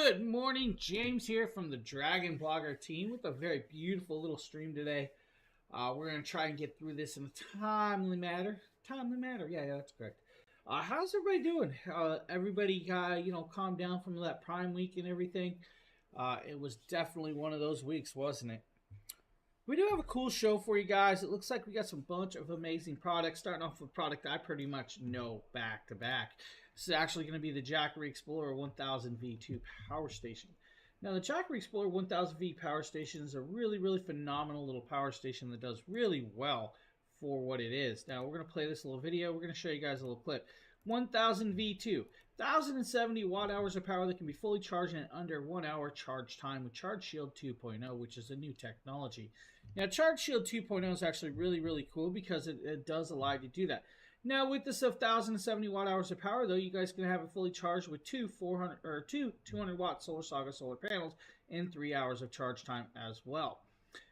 Good morning, James here from the Dragon Blogger team with a very beautiful little stream today. We're going to try and get through this in a timely manner. Yeah, that's correct. How's everybody doing? Everybody, calmed down from that Prime Week and everything. It was definitely one of those weeks, wasn't it? We do have a cool show for you guys. It looks like we got some bunch of amazing products. Starting off with a product I pretty much know back to back. This is actually going to be the Jackery Explorer 1000 V2 power station. Now, the Jackery Explorer 1000 V power station is a really phenomenal little power station that does really well for what it is. Now, we're going to play this little video. We're going to show you guys a little clip. 1000 V2, 1070 watt hours of power that can be fully charged in under 1 hour charge time with Charge Shield 2.0, which is a new technology. Now, Charge Shield 2.0 is actually really cool because it does allow you to do that. Now, with this 1070 watt hours of power, though, you guys can have it fully charged with two 200 watt Solar Saga solar panels in 3 hours of charge time as well.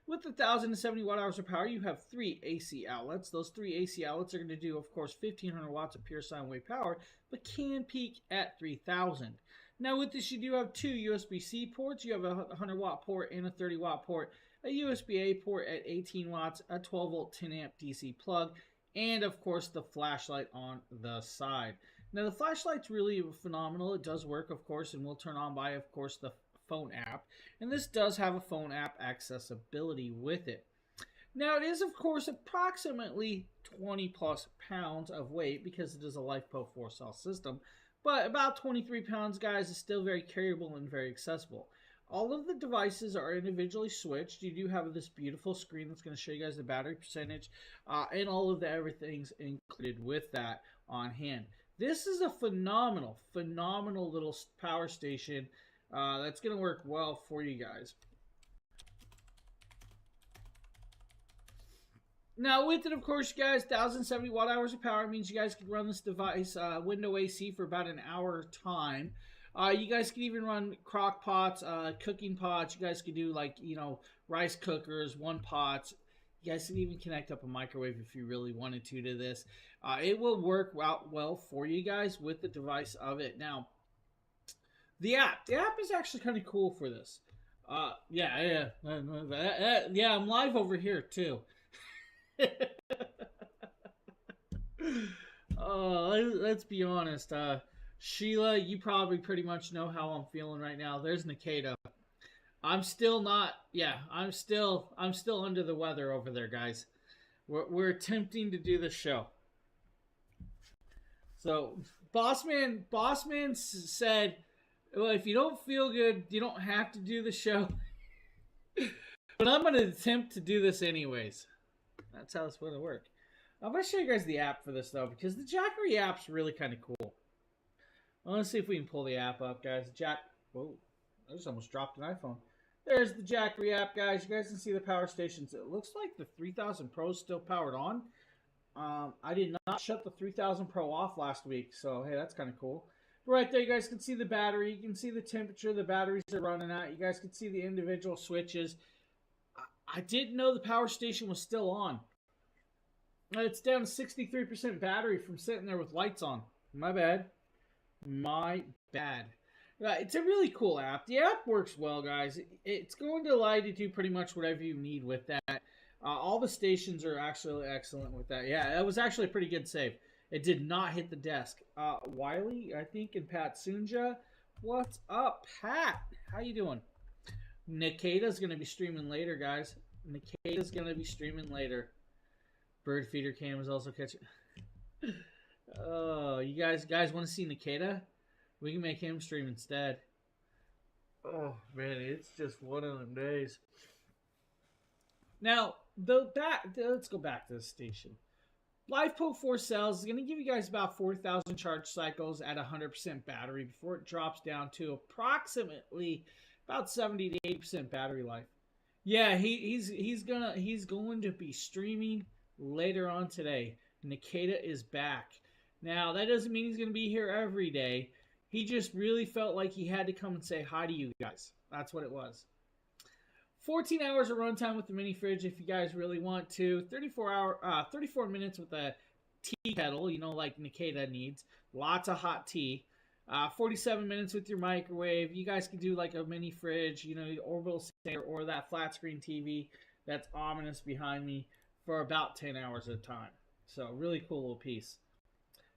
With the 1070 watt hours of power, you have 3 AC outlets. Those 3 AC outlets are going to do, of course, 1500 watts of pure sine wave power, but can peak at 3000. Now, with this, you do have 2 USB-C ports. You have a 100 watt port and a 30 watt port, a USB-A port at 18 watts, a 12 volt 10 amp DC plug, and of course the flashlight on the side. Now, the flashlight's really phenomenal. It does work, of course, and will turn on by, of course, the phone app. And this does have a phone app accessibility with it. Now, it is, of course, approximately 20 plus pounds of weight because it is a LifePo 4-cell system. But about 23 pounds, guys, is still very carryable and very accessible. All of the devices are individually switched. You do have this beautiful screen that's going to show you guys the battery percentage and all of the everything's included with that on hand. This is a phenomenal little power station that's going to work well for you guys. Now, with it, of course, you guys, 1070 watt hours of power means you guys can run this device window AC for about an hour time. You guys can even run crock pots, cooking pots. You guys can do rice cookers, one pots. You guys can even connect up a microwave if you really wanted to this. It will work out well for you guys with the device of it. Now, the app is actually kind of cool for this. Yeah, I'm live over here too. Let's be honest. Sheila, you probably pretty much know how I'm feeling right now. There's Nikita. I'm still under the weather over there, guys. We're attempting to do the show. So, Bossman said, well, if you don't feel good, you don't have to do the show. But I'm going to attempt to do this anyways. That's how it's going to work. I'm going to show you guys the app for this, though, because the Jackery app's really kind of cool. I want to see if we can pull the app up, guys. Whoa, I just almost dropped an iPhone. There's the Jackery app, guys. You guys can see the power stations. It looks like the 3000 Pro is still powered on. I did not shut the 3000 Pro off last week, so hey, that's kind of cool. Right there, you guys can see the battery. You can see the temperature the batteries are running at. You guys can see the individual switches. I didn't know the power station was still on. It's down to 63% battery from sitting there with lights on. My bad. It's a really cool app. The app works well, guys. It's going to allow you to do pretty much whatever you need with that. All the stations are actually excellent with that. Yeah, that was actually a pretty good save. It did not hit the desk. Wiley, I think, and Pat Sunja. What's up, Pat? How you doing? Nikita's going to be streaming later, guys. Nikita's going to be streaming later. Bird Feeder Cam is also catching. Oh, you guys want to see Nikita? We can make him stream instead. Oh, man, it's just one of them days. Now, let's go back to the station. LifePo 4 cells is going to give you guys about 4,000 charge cycles at 100% battery before it drops down to approximately about 70 to 80% battery life. Yeah, he's going to be streaming later on today. Nikita is back. Now, that doesn't mean he's going to be here every day. He just really felt like he had to come and say hi to you guys. That's what it was. 14 hours of runtime with the mini fridge if you guys really want to. 34 minutes with a tea kettle, like Nikita needs. Lots of hot tea. 47 minutes with your microwave. You guys can do like a mini fridge, you know, orbital center, or that flat screen TV that's ominous behind me for about 10 hours at a time. So really cool little piece.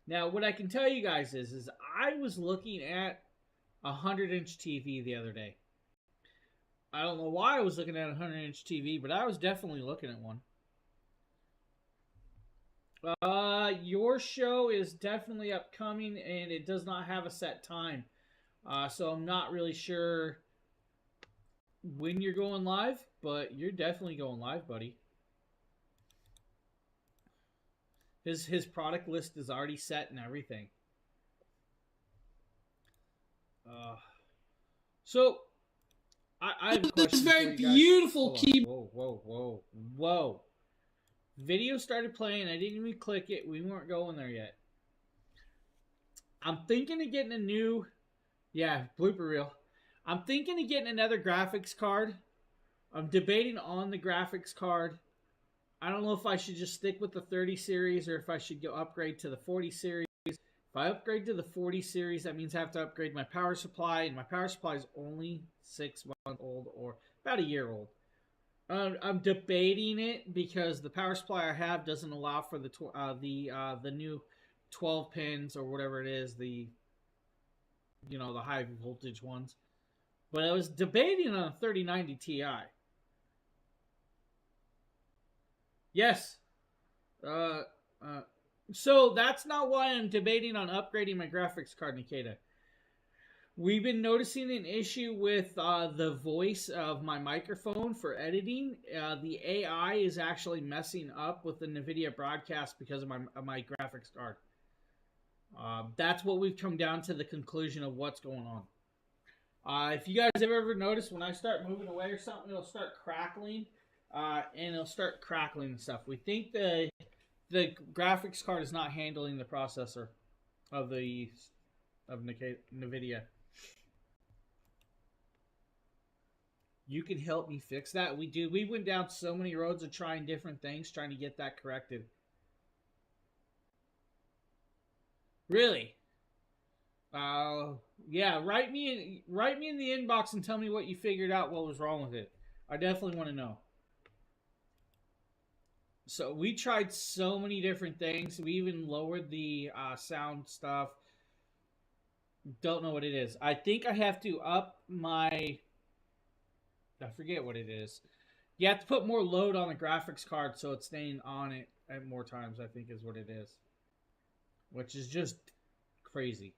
Now, what I can tell you guys is I was looking at a 100-inch TV the other day. I don't know why I was looking at a 100-inch TV, but I was definitely looking at one. Your show is definitely upcoming, and it does not have a set time. So I'm not really sure when you're going live, but you're definitely going live, buddy. His product list is already set and everything. So I have a question. This very beautiful keyboard. Whoa. Video started playing. I didn't even click it. We weren't going there yet. I'm thinking of getting a new... Yeah, blooper reel. I'm thinking of getting another graphics card. I'm debating on the graphics card. I don't know if I should just stick with the 30 series or if I should go upgrade to the 40 series. If I upgrade to the 40 series, that means I have to upgrade my power supply, and my power supply is only 6 months old, or about a year old. I'm debating it because the power supply I have doesn't allow for the new 12 pins or whatever it is, the high voltage ones. But I was debating on a 3090 Ti. Yes. So that's not why I'm debating on upgrading my graphics card, Nikita. We've been noticing an issue with the voice of my microphone for editing. The AI is actually messing up with the NVIDIA broadcast because of my graphics card. That's what we've come down to the conclusion of what's going on. If you guys have ever noticed, when I start moving away or something, it'll start crackling. And it'll start crackling and stuff. We think the graphics card is not handling the processor of NVIDIA. You can help me fix that. We went down so many roads of trying different things, trying to get that corrected. Really? Yeah. Write me in the inbox and tell me what you figured out. What was wrong with it? I definitely want to know. So we tried so many different things. We even lowered the sound stuff. Don't know what it is. I think I have to up my... I forget what it is. You have to put more load on the graphics card so it's staying on it at more times, I think is what it is. Which is just crazy.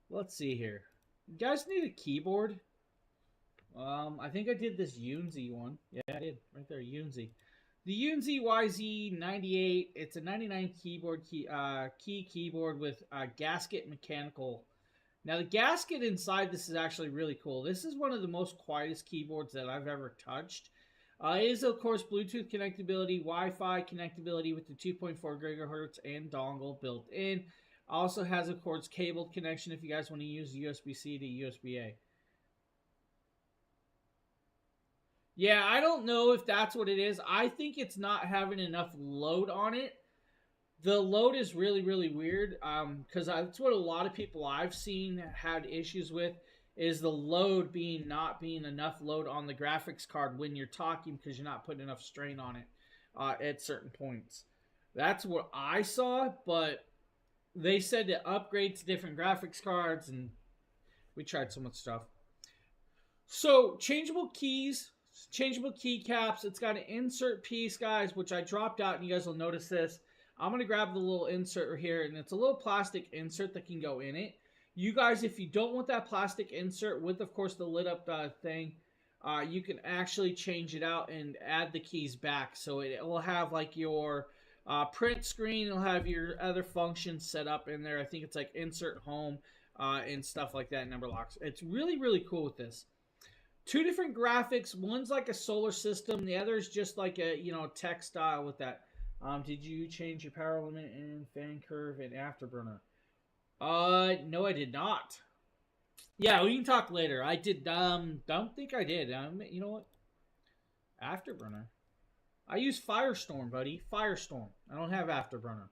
Let's see here. You guys need a keyboard? I think I did this Yunzi one. Yeah, I did. Right there, Yunzi. The Yunzi YZ98. It's a 99 keyboard keyboard with gasket mechanical. Now the gasket inside this is actually really cool. This is one of the most quietest keyboards that I've ever touched. It is of course Bluetooth connectability, Wi-Fi connectability with the 2.4 gigahertz and dongle built in. Also has of course cabled connection if you guys want to use USB-C to USB-A. Yeah, I don't know if that's what it is. I think it's not having enough load on it. The load is really, really weird because that's what a lot of people I've seen had issues with, is the load not being enough load on the graphics card when you're talking because you're not putting enough strain on it at certain points. That's what I saw, but they said to upgrade to different graphics cards, and we tried so much stuff. So, changeable keys, changeable keycaps. It's got an insert piece, guys, which I dropped out, and you guys will notice this. I'm going to grab the little insert right here, and it's a little plastic insert that can go in it. You guys, if you don't want that plastic insert with, of course, the lit up thing, you can actually change it out and add the keys back. So it will have like your print screen. It'll have your other functions set up in there. I think it's like insert home and stuff like that, number locks. It's really, really cool with this. Two different graphics. One's like a solar system. The other is just like a, textile with that. Did you change your power limit and fan curve and afterburner? No, I did not. Yeah, we can talk later. I did, don't think I did. You know what? Afterburner. I use Firestorm, buddy. Firestorm. I don't have Afterburner.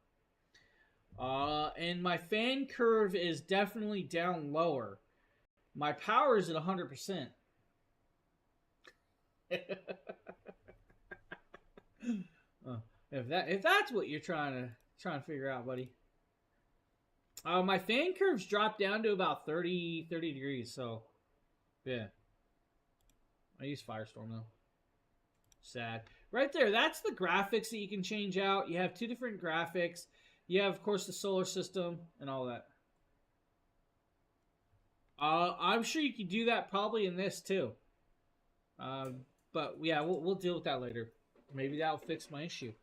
And my fan curve is definitely down lower. My power is at 100%. If that's what you're trying to figure out, buddy. My fan curves dropped down to about 30 degrees. So, yeah. I use Firestorm though. Sad. Right there, that's the graphics that you can change out. You have two different graphics. You have, of course, the solar system and all that. I'm sure you can do that probably in this too. But yeah, we'll deal with that later. Maybe that'll fix my issue.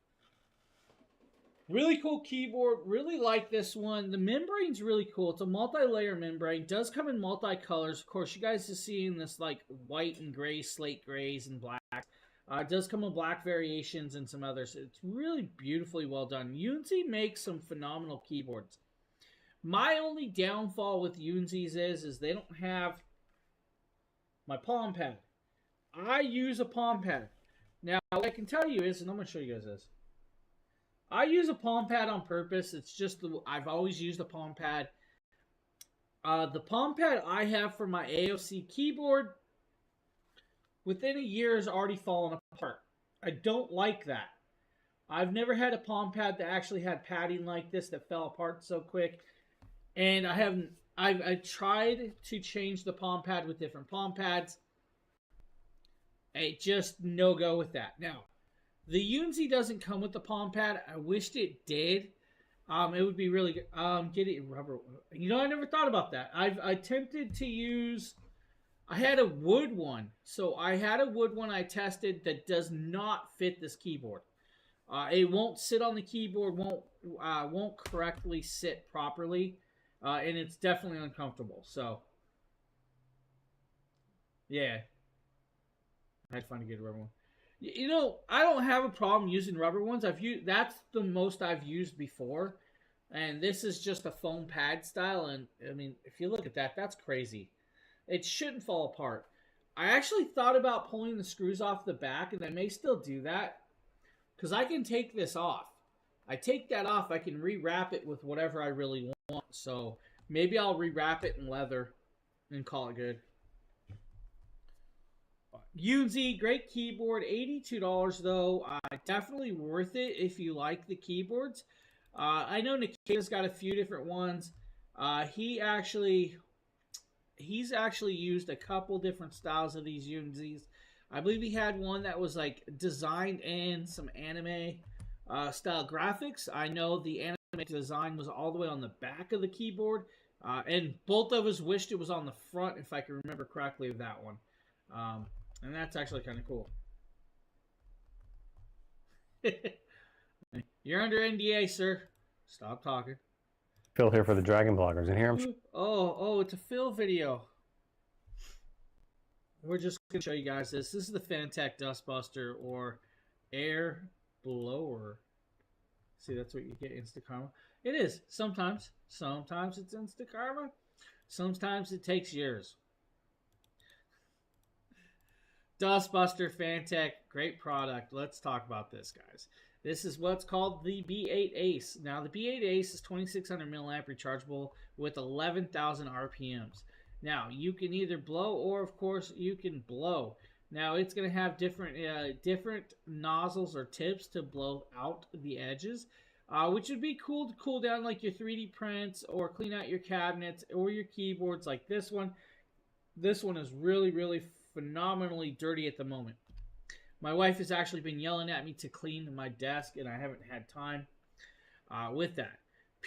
Really cool keyboard. Really like this one. The membrane's really cool. It's a multi-layer membrane. Does come in multi-colors. Of course, you guys are seeing this like white and gray, slate grays and black. It does come in black variations and some others. It's really beautifully well done. Yunzi makes some phenomenal keyboards. My only downfall with Yunzi's is they don't have my palm pad. I use a palm pad. Now, what I can tell you is, and I'm going to show you guys this. I use a palm pad on purpose. It's just I've always used a palm pad. The palm pad I have for my AOC keyboard, within a year, has already fallen apart. I don't like that. I've never had a palm pad that actually had padding like this that fell apart so quick. And I tried to change the palm pad with different palm pads. It just no go with that. Now, the Yunzi doesn't come with the palm pad. I wished it did. It would be really good. Get it rubber. You know, I never thought about that. I attempted to use. I had a wood one. So I had a wood one I tested that does not fit this keyboard. It won't sit on the keyboard. Won't correctly sit properly, and it's definitely uncomfortable. So, yeah, I had fun to get a rubber one. You know, I don't have a problem using rubber ones. That's the most I've used before, and this is just a foam pad style. And I mean, if you look at that, that's crazy. It shouldn't fall apart. I actually thought about pulling the screws off the back, and I may still do that because I can take this off. I take that off, I can rewrap it with whatever I really want. So maybe I'll rewrap it in leather and call it good. Yunzi, great keyboard, $82 though. Definitely worth it if you like the keyboards. I know Nikita's got a few different ones. He's actually used a couple different styles of these Yunzis. I believe he had one that was like designed in some anime style graphics. I know the anime design was all the way on the back of the keyboard, and both of us wished it was on the front, if I can remember correctly, of that one. And that's actually kind of cool. You're under NDA, sir. Stop talking. Phil here for the Dragon Bloggers. And here I'm. Oh, it's a Phil video. We're just going to show you guys this. This is the Fanatec Dustbuster or Air Blower. See, that's what you get, Instakarma. It is. Sometimes. Sometimes it's Instakarma. Sometimes it takes years. Dustbuster, Fanatec, great product. Let's talk about this, guys. This is what's called the B8 Ace. Now, the B8 Ace is 2600 milliamp rechargeable with 11,000 RPMs. Now, you can either blow or, of course, you can blow. Now, it's going to have different nozzles or tips to blow out the edges, which would be cool to cool down like your 3D prints or clean out your cabinets or your keyboards like this one. This one is really, really phenomenally dirty at the moment. My wife has actually been yelling at me to clean my desk, and I haven't had time with that.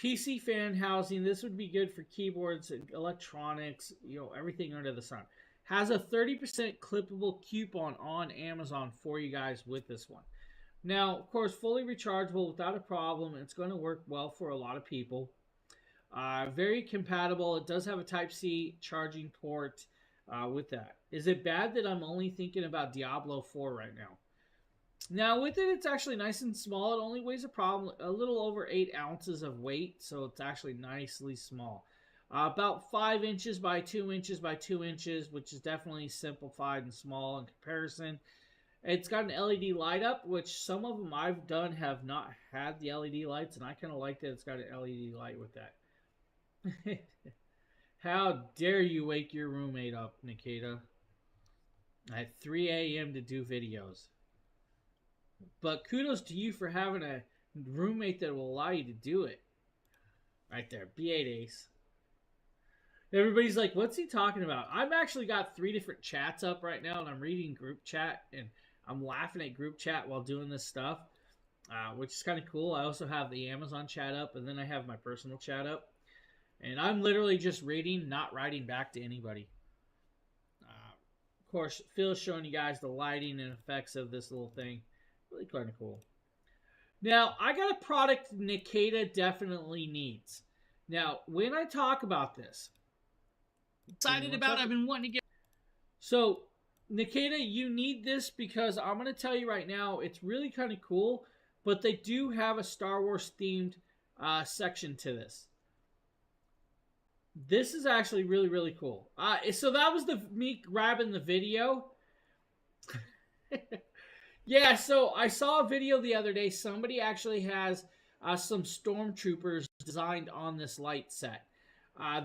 PC fan housing. This would be good for keyboards, electronics, everything under the sun. Has a 30% clippable coupon on Amazon for you guys with this one. Now, of course, fully rechargeable without a problem. It's going to work well for a lot of people. Very compatible. It does have a Type-C charging port with that. Is it bad that I'm only thinking about Diablo 4 right now? Now, with it, it's actually nice and small. It only weighs a little over 8 ounces of weight, so it's actually nicely small. About 5 inches by 2 inches by 2 inches, which is definitely simplified and small in comparison. It's got an LED light up, which some of them I've done have not had the LED lights, and I kind of like that it's got an LED light with that. How dare you wake your roommate up, Nikita, at 3 a.m. to do videos. But kudos to you for having a roommate that will allow you to do it. Right there, B8 Ace. Everybody's like, what's he talking about? I've actually got 3 different chats up right now, and I'm reading group chat, and I'm laughing at group chat while doing this stuff, which is kind of cool. I also have the Amazon chat up, and then I have my personal chat up. And I'm literally just reading, not writing back to anybody. Of course, Phil's showing you guys the lighting and effects of this little thing. Really kind of cool. Now, I got a product Nikita definitely needs. Now, when I talk about this, excited about, I've been wanting to get. So, Nikita, you need this because I'm going to tell you right now, it's really kind of cool, but they do have a Star Wars themed section to this. This is actually really, really cool. So that was me grabbing the video. Yeah, so I saw a video the other day. Somebody actually has some stormtroopers designed on this light set.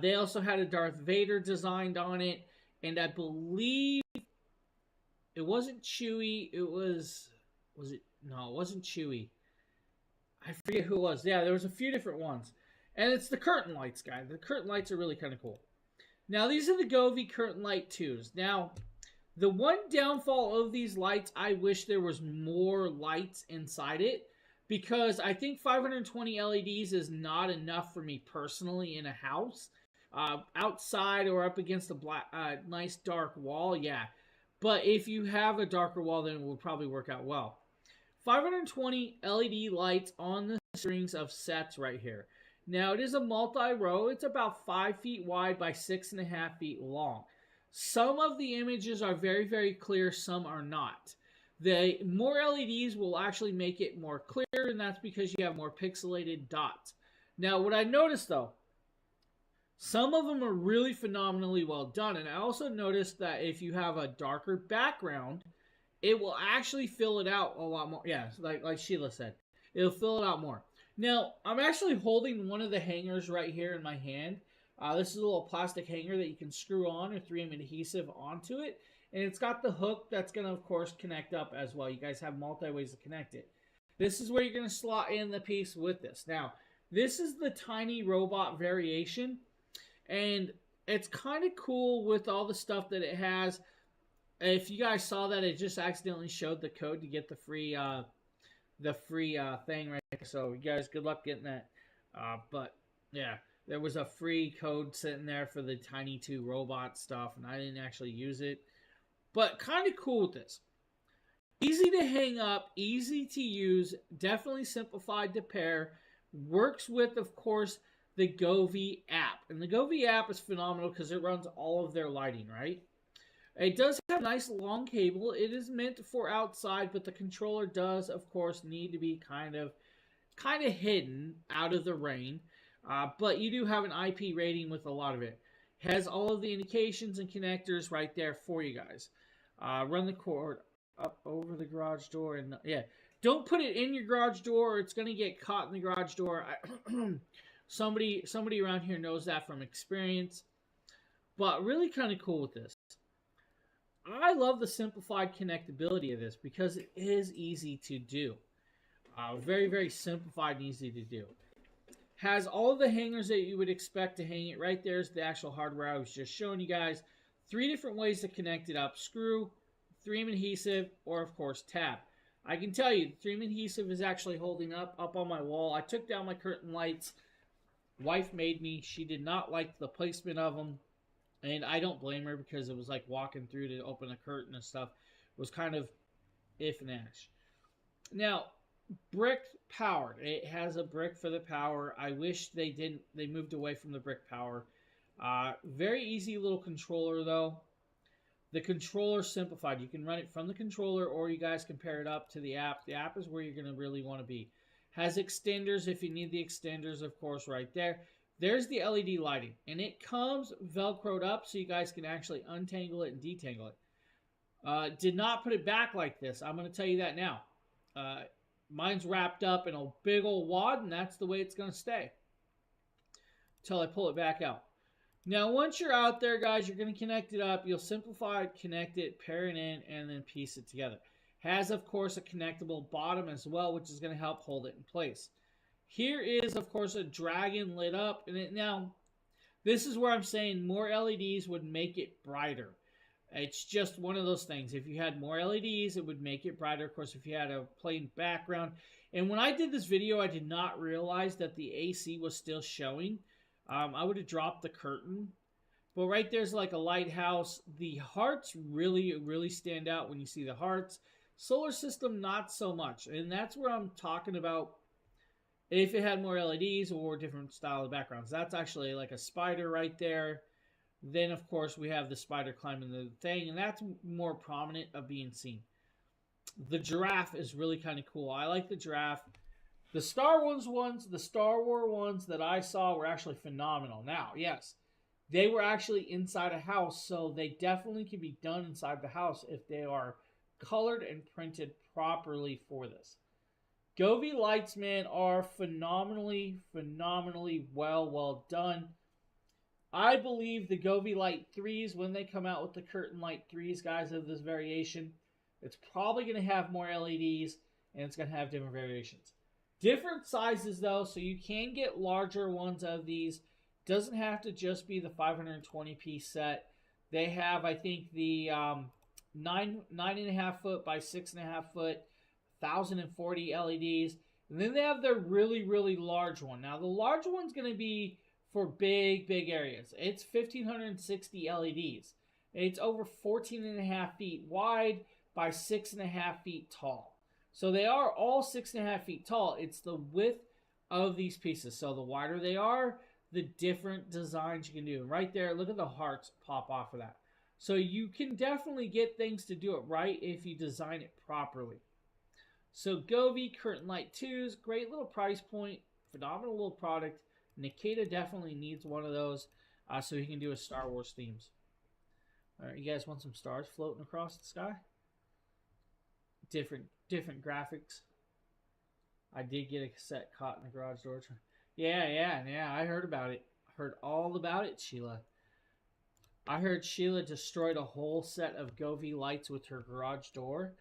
They also had a Darth Vader designed on it. And I believe it wasn't Chewie. It was it? No, it wasn't Chewie. I forget who it was. Yeah, there was a few different ones. And it's the curtain lights, guys. The curtain lights are really kind of cool. Now, these are the Govee curtain light 2s. Now, the one downfall of these lights, I wish there was more lights inside it. Because I think 520 LEDs is not enough for me personally in a house. Outside or up against a nice dark wall, yeah. But if you have a darker wall, then it will probably work out well. 520 LED lights on the strings of sets right here. Now, it is a multi-row. It's about 5 feet wide by 6.5 feet long. Some of the images are very, very clear. Some are not. The more LEDs will actually make it more clear, and that's because you have more pixelated dots. Now, what I noticed, though, some of them are really phenomenally well done. And I also noticed that if you have a darker background, it will actually fill it out a lot more. Yeah, like Sheila said, it'll fill it out more. Now, I'm actually holding one of the hangers right here in my hand. This is a little plastic hanger that you can screw on or 3M adhesive onto it. And it's got the hook that's going to, of course, connect up as well. You guys have multi ways to connect it. This is where you're going to slot in the piece with this. Now, this is the tiny robot variation. And it's kind of cool with all the stuff that it has. If you guys saw that, it just accidentally showed the code to get the free thing right there. So you guys, good luck getting that. But yeah, there was a free code sitting there for the Tiny 2 robot stuff, and I didn't actually use it. But kind of cool with this. Easy to hang up, easy to use, definitely simplified to pair. Works with, of course, the Govee app. And the Govee app is phenomenal because it runs all of their lighting, right? It does have a nice long cable. It is meant for outside, but the controller does, of course, need to be kind of hidden out of the rain. But you do have an IP rating with a lot of it. Has all of the indications and connectors right there for you guys. Run the cord up over the garage door. And yeah, don't put it in your garage door or it's going to get caught in the garage door. Somebody around here knows that from experience. But really kind of cool with this. I love the simplified connectability of this because it is easy to do. Very, very simplified and easy to do. Has all of the hangers that you would expect to hang it. Right there's the actual hardware I was just showing you guys. 3 different ways to connect it up. Screw, 3M adhesive, or of course tab. I can tell you, the 3M adhesive is actually holding up on my wall. I took down my curtain lights. Wife made me. She did not like the placement of them. And I don't blame her because it was like walking through to open a curtain and stuff. It was kind of if and ash. Now, brick powered. It has a brick for the power. I wish they moved away from the brick power. Very easy little controller though. The controller simplified. You can run it from the controller or you guys can pair it up to the app. The app is where you're going to really want to be. Has extenders if you need the extenders, of course, right there. There's the LED lighting, and it comes Velcroed up so you guys can actually untangle it and detangle it. Did not put it back like this. I'm going to tell you that now. Mine's wrapped up in a big old wad, and that's the way it's going to stay until I pull it back out. Now, once you're out there, guys, you're going to connect it up. You'll simplify it, connect it, pair it in, and then piece it together. Has, of course, a connectable bottom as well, which is going to help hold it in place. Here is, of course, a dragon lit up. And now, this is where I'm saying more LEDs would make it brighter. It's just one of those things. If you had more LEDs, it would make it brighter. Of course, if you had a plain background. And when I did this video, I did not realize that the AC was still showing. I would have dropped the curtain. But right there's like a lighthouse. The hearts really, really stand out when you see the hearts. Solar system, not so much. And that's where I'm talking about if it had more LEDs or different style of backgrounds. That's actually like a spider right there. Then, of course, we have the spider climbing the thing, and that's more prominent of being seen. The giraffe is really kind of cool. I like the giraffe. The Star Wars ones that I saw were actually phenomenal. Now, yes, they were actually inside a house, so they definitely can be done inside the house if they are colored and printed properly for this. Govee lights, man, are phenomenally well done. I believe the Govee Light 3s, when they come out with the Curtain Light 3s, guys, of this variation, it's probably going to have more LEDs, and it's going to have different variations. Different sizes, though, so you can get larger ones of these. Doesn't have to just be the 520-piece set. They have, I think, the 9.5 foot by 6.5 foot, 1,040 LEDs. And then they have their really, really large one. Now, the large one's going to be for big areas. It's 1,560 LEDs. It's over 14.5 feet wide by 6.5 feet tall. So they are all 6.5 feet tall. It's the width of these pieces. So the wider they are, the different designs you can do. Right there, look at the hearts pop off of that. So you can definitely get things to do it right if you design it properly. So Govee Curtain Light 2s, great little price point, phenomenal little product. Nikita definitely needs one of those so he can do his Star Wars themes. All right, you guys want some stars floating across the sky? Different graphics. I did get a cassette caught in the garage door. Yeah, I heard about it. Heard all about it, Sheila. I heard Sheila destroyed a whole set of Govee lights with her garage door,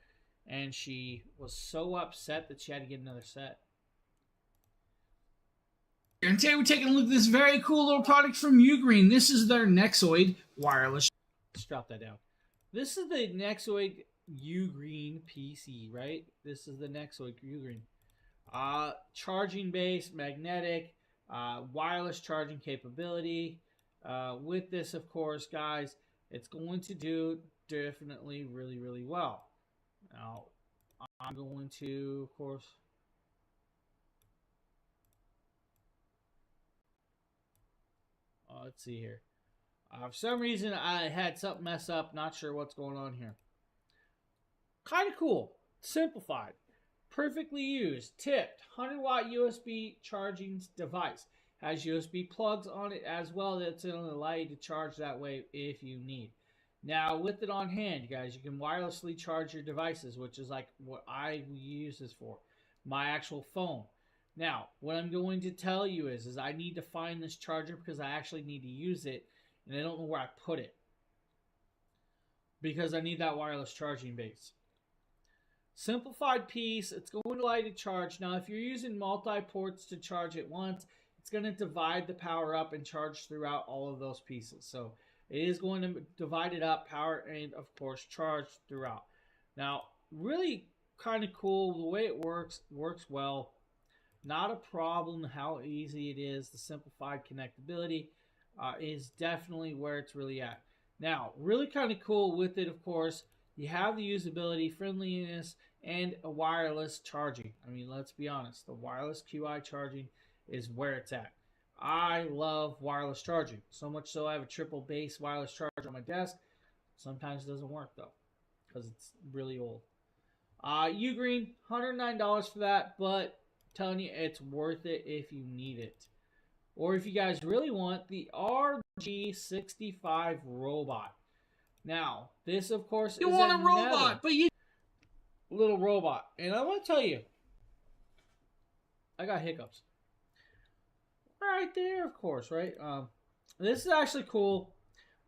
and she was so upset that she had to get another set. And today we're taking a look at this very cool little product from Ugreen. This is their Nexoid wireless. Let's drop that down. This is the Nexoid Ugreen PC, right? This is the Nexoid Ugreen. Charging base, magnetic, wireless charging capability. With this, of course, guys, it's going to do definitely really well. Now, I'm going to, of course, let's see here. For some reason, I had something mess up. Not sure what's going on here. Kind of cool. Simplified. Perfectly used. Tipped. 100-watt USB charging device. Has USB plugs on it as well. That's going to allow you to charge that way if you need. Now, with it on hand, guys, you can wirelessly charge your devices, which is like what I use this for. My actual phone. Now, what I'm going to tell you is I need to find this charger because I actually need to use it, and I don't know where I put it. Because I need that wireless charging base. Simplified piece. It's going to allow you to charge. Now, if you're using multi-ports to charge at once, it's going to divide the power up and charge throughout all of those pieces. So, it is going to divide it up, power, and, of course, charge throughout. Now, really kind of cool. The way it works well. Not a problem how easy it is. The simplified connectability is definitely where it's really at. Now, really kind of cool with it, of course, you have the usability, friendliness, and a wireless charging. I mean, let's be honest. The wireless QI charging is where it's at. I love wireless charging. So much so I have a triple base wireless charger on my desk. Sometimes it doesn't work, though, because it's really old. Ugreen, $109 for that, but telling you it's worth it if you need it. Or if you guys really want the RG65 robot. Now, this, of course, You is want a another robot, but you... little robot. And I want to tell you, I got hiccups. Right there, of course, right? This is actually cool.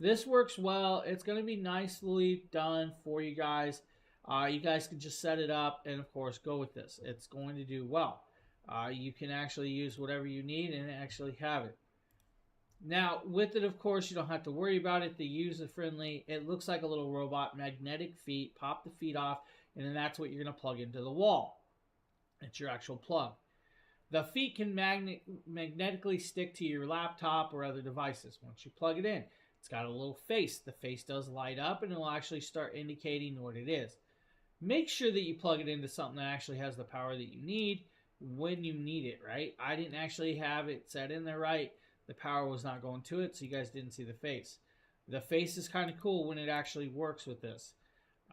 This works well. It's going to be nicely done for you guys. You guys can just set it up and, of course, go with this. It's going to do well. You can actually use whatever you need and actually have it. Now, with it, of course, you don't have to worry about it. The user-friendly. It looks like a little robot. Magnetic feet. Pop the feet off, and then that's what you're going to plug into the wall. It's your actual plug. The feet can magnetically stick to your laptop or other devices. Once you plug it in, it's got a little face. The face does light up, and it will actually start indicating what it is. Make sure that you plug it into something that actually has the power that you need when you need it, right? I didn't actually have it set in there right. The power was not going to it, so you guys didn't see the face. The face is kind of cool when it actually works with this.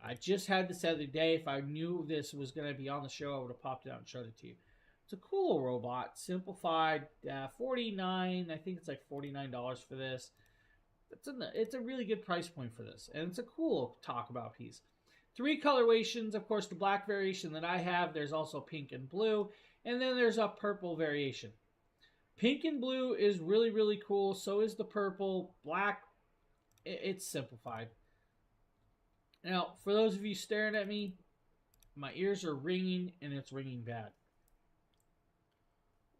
I just had this the other day. If I knew this was going to be on the show, I would have popped it out and showed it to you. It's a cool robot, simplified, $49. I think it's like $49 for this. It's a really good price point for this, and it's a cool talk about piece. 3 colorations, of course, the black variation that I have. There's also pink and blue, and then there's a purple variation. Pink and blue is really, really cool. So is the purple. Black, it's simplified. Now, for those of you staring at me, my ears are ringing, and it's ringing bad.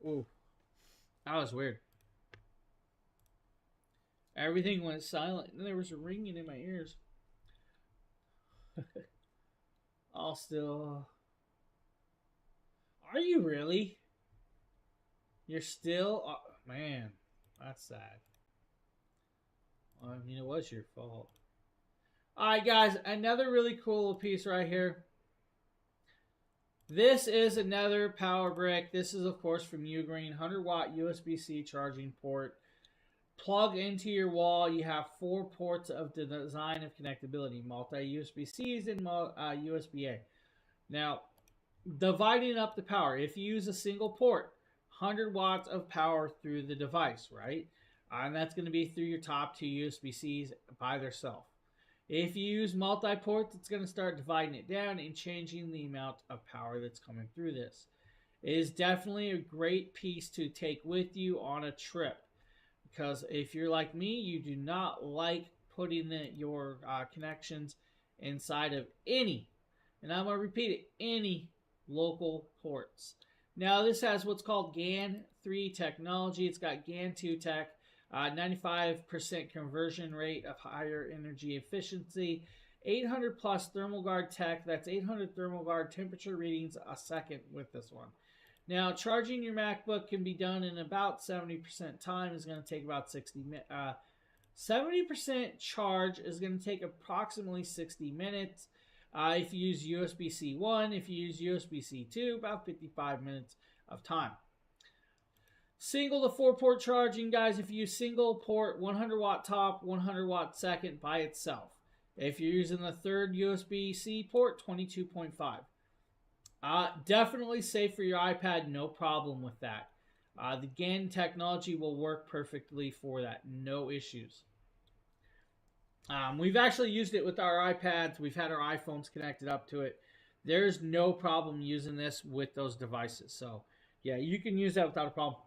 Ooh, that was weird. Everything went silent, and there was a ringing in my ears. I'll still... Are you really? You're still... man, that's sad. I mean, it was your fault. Alright, guys, another really cool piece right here. This is another power brick. This is, of course, from Ugreen. 100-watt USB-C charging port. Plug into your wall. You have 4 ports of the design of connectability. Multi-USB-Cs and USB-A. Now, dividing up the power. If you use a single port, 100 watts of power through the device, right? And that's going to be through your top 2 USB-Cs by themselves. If you use multi-ports, it's going to start dividing it down and changing the amount of power that's coming through this. It is definitely a great piece to take with you on a trip. Because if you're like me, you do not like putting your connections inside of any, and I'm going to repeat it, any local ports. Now, this has what's called GAN 3 technology. It's got GAN 2 tech. 95% conversion rate of higher energy efficiency, 800 plus thermal guard tech. That's 800 thermal guard temperature readings a second with this one. Now, charging your MacBook can be done in about 70% time. It's going to take about 60 minutes. 70% charge is going to take approximately 60 minutes. If you use USB-C 1, if you use USB-C 2, about 55 minutes of time. Single to 4-port charging, guys, if you use single port, 100 watt top, 100 watt second by itself. If you're using the third USB-C port, 22.5. Definitely safe for your iPad, no problem with that. The GAN technology will work perfectly for that, no issues. We've actually used it with our iPads. We've had our iPhones connected up to it. There's no problem using this with those devices. So, yeah, you can use that without a problem.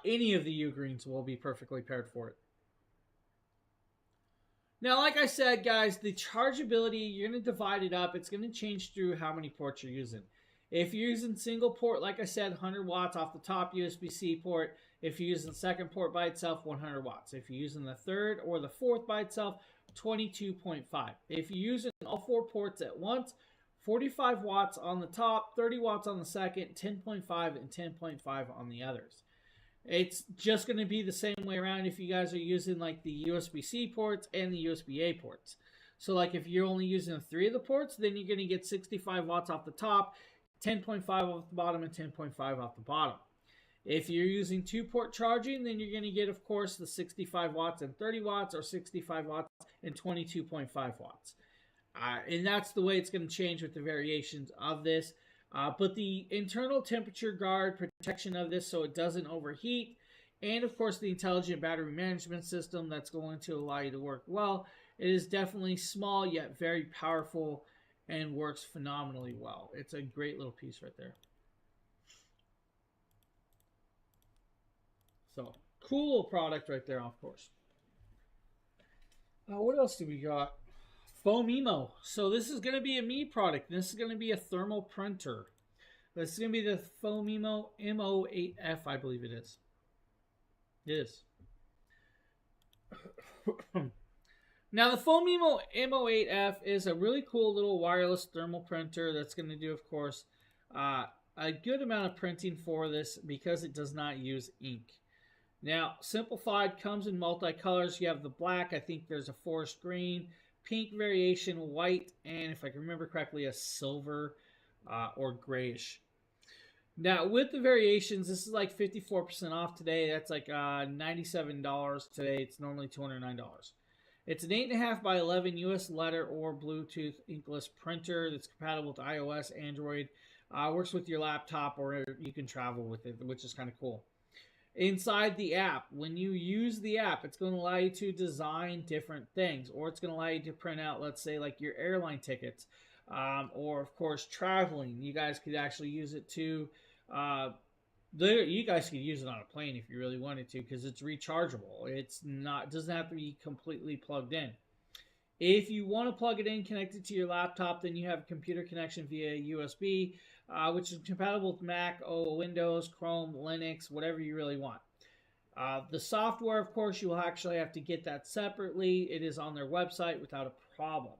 Any of the Ugreens will be perfectly paired for it. Now, like I said, guys, the chargeability, you're going to divide it up. It's going to change through how many ports you're using. If you're using single port, like I said, 100 watts off the top USB-C port. If you're using the second port by itself, 100 watts. If you're using the third or the fourth by itself, 22.5. If you're using all 4 ports at once, 45 watts on the top, 30 watts on the second, 10.5 and 10.5 on the others. It's just going to be the same way around if you guys are using like the USB-C ports and the USB-A ports. So like if you're only using 3 of the ports, then you're going to get 65 watts off the top, 10.5 off the bottom, and 10.5 off the bottom. If you're using 2-port charging, then you're going to get, of course, the 65 watts and 30 watts or 65 watts and 22.5 watts. And that's the way it's going to change with the variations of this. But the internal temperature guard protection of this so it doesn't overheat and of course the intelligent battery management system that's going to allow you to work well. It is definitely small yet very powerful and works phenomenally well. It's a great little piece right there. So, cool little product right there, of course. What else do we got? Foamemo. So this is going to be a me product. This is going to be a thermal printer. This is going to be the Foamemo MO8F, I believe it is. It is. Now, the Foamemo MO8F is a really cool little wireless thermal printer that's going to do, of course, a good amount of printing for this because it does not use ink. Now, simplified comes in multicolors. You have the black. I think there's a forest green, pink variation, white, and if I can remember correctly, a silver or grayish. Now, with the variations, this is like 54% off today. That's like $97 today. It's normally $209. It's an 8.5 by 11 US letter or Bluetooth inkless printer that's compatible with iOS, Android. Works with your laptop or you can travel with it, which is kind of cool. Inside the app, when you use the app, it's going to allow you to design different things, or it's going to allow you to print out, let's say, like your airline tickets, or of course traveling. You guys could actually use it to you guys could use it on a plane if you really wanted to, because it's rechargeable. It's not doesn't have to be completely plugged in. If you want to plug it in, connect it to your laptop, then you have a computer connection via USB, which is compatible with Mac, Windows, Chrome, Linux, whatever you really want. The software, of course, you will actually have to get that separately. It is on their website without a problem.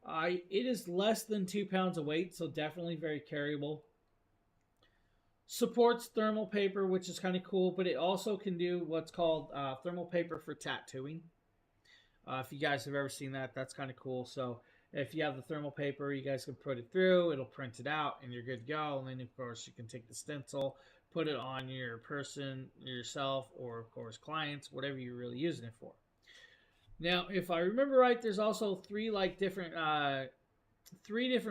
It is less than 2 pounds of weight, so definitely very carryable. Supports thermal paper, which is kind of cool, but it also can do what's called thermal paper for tattooing. If you guys have ever seen that, that's kind of cool. So if you have the thermal paper, you guys can put it through, it'll print it out, and you're good to go. And then, of course, you can take the stencil, put it on your person, yourself, or, of course, clients, whatever you're really using it for. Now, if I remember right, there's also three different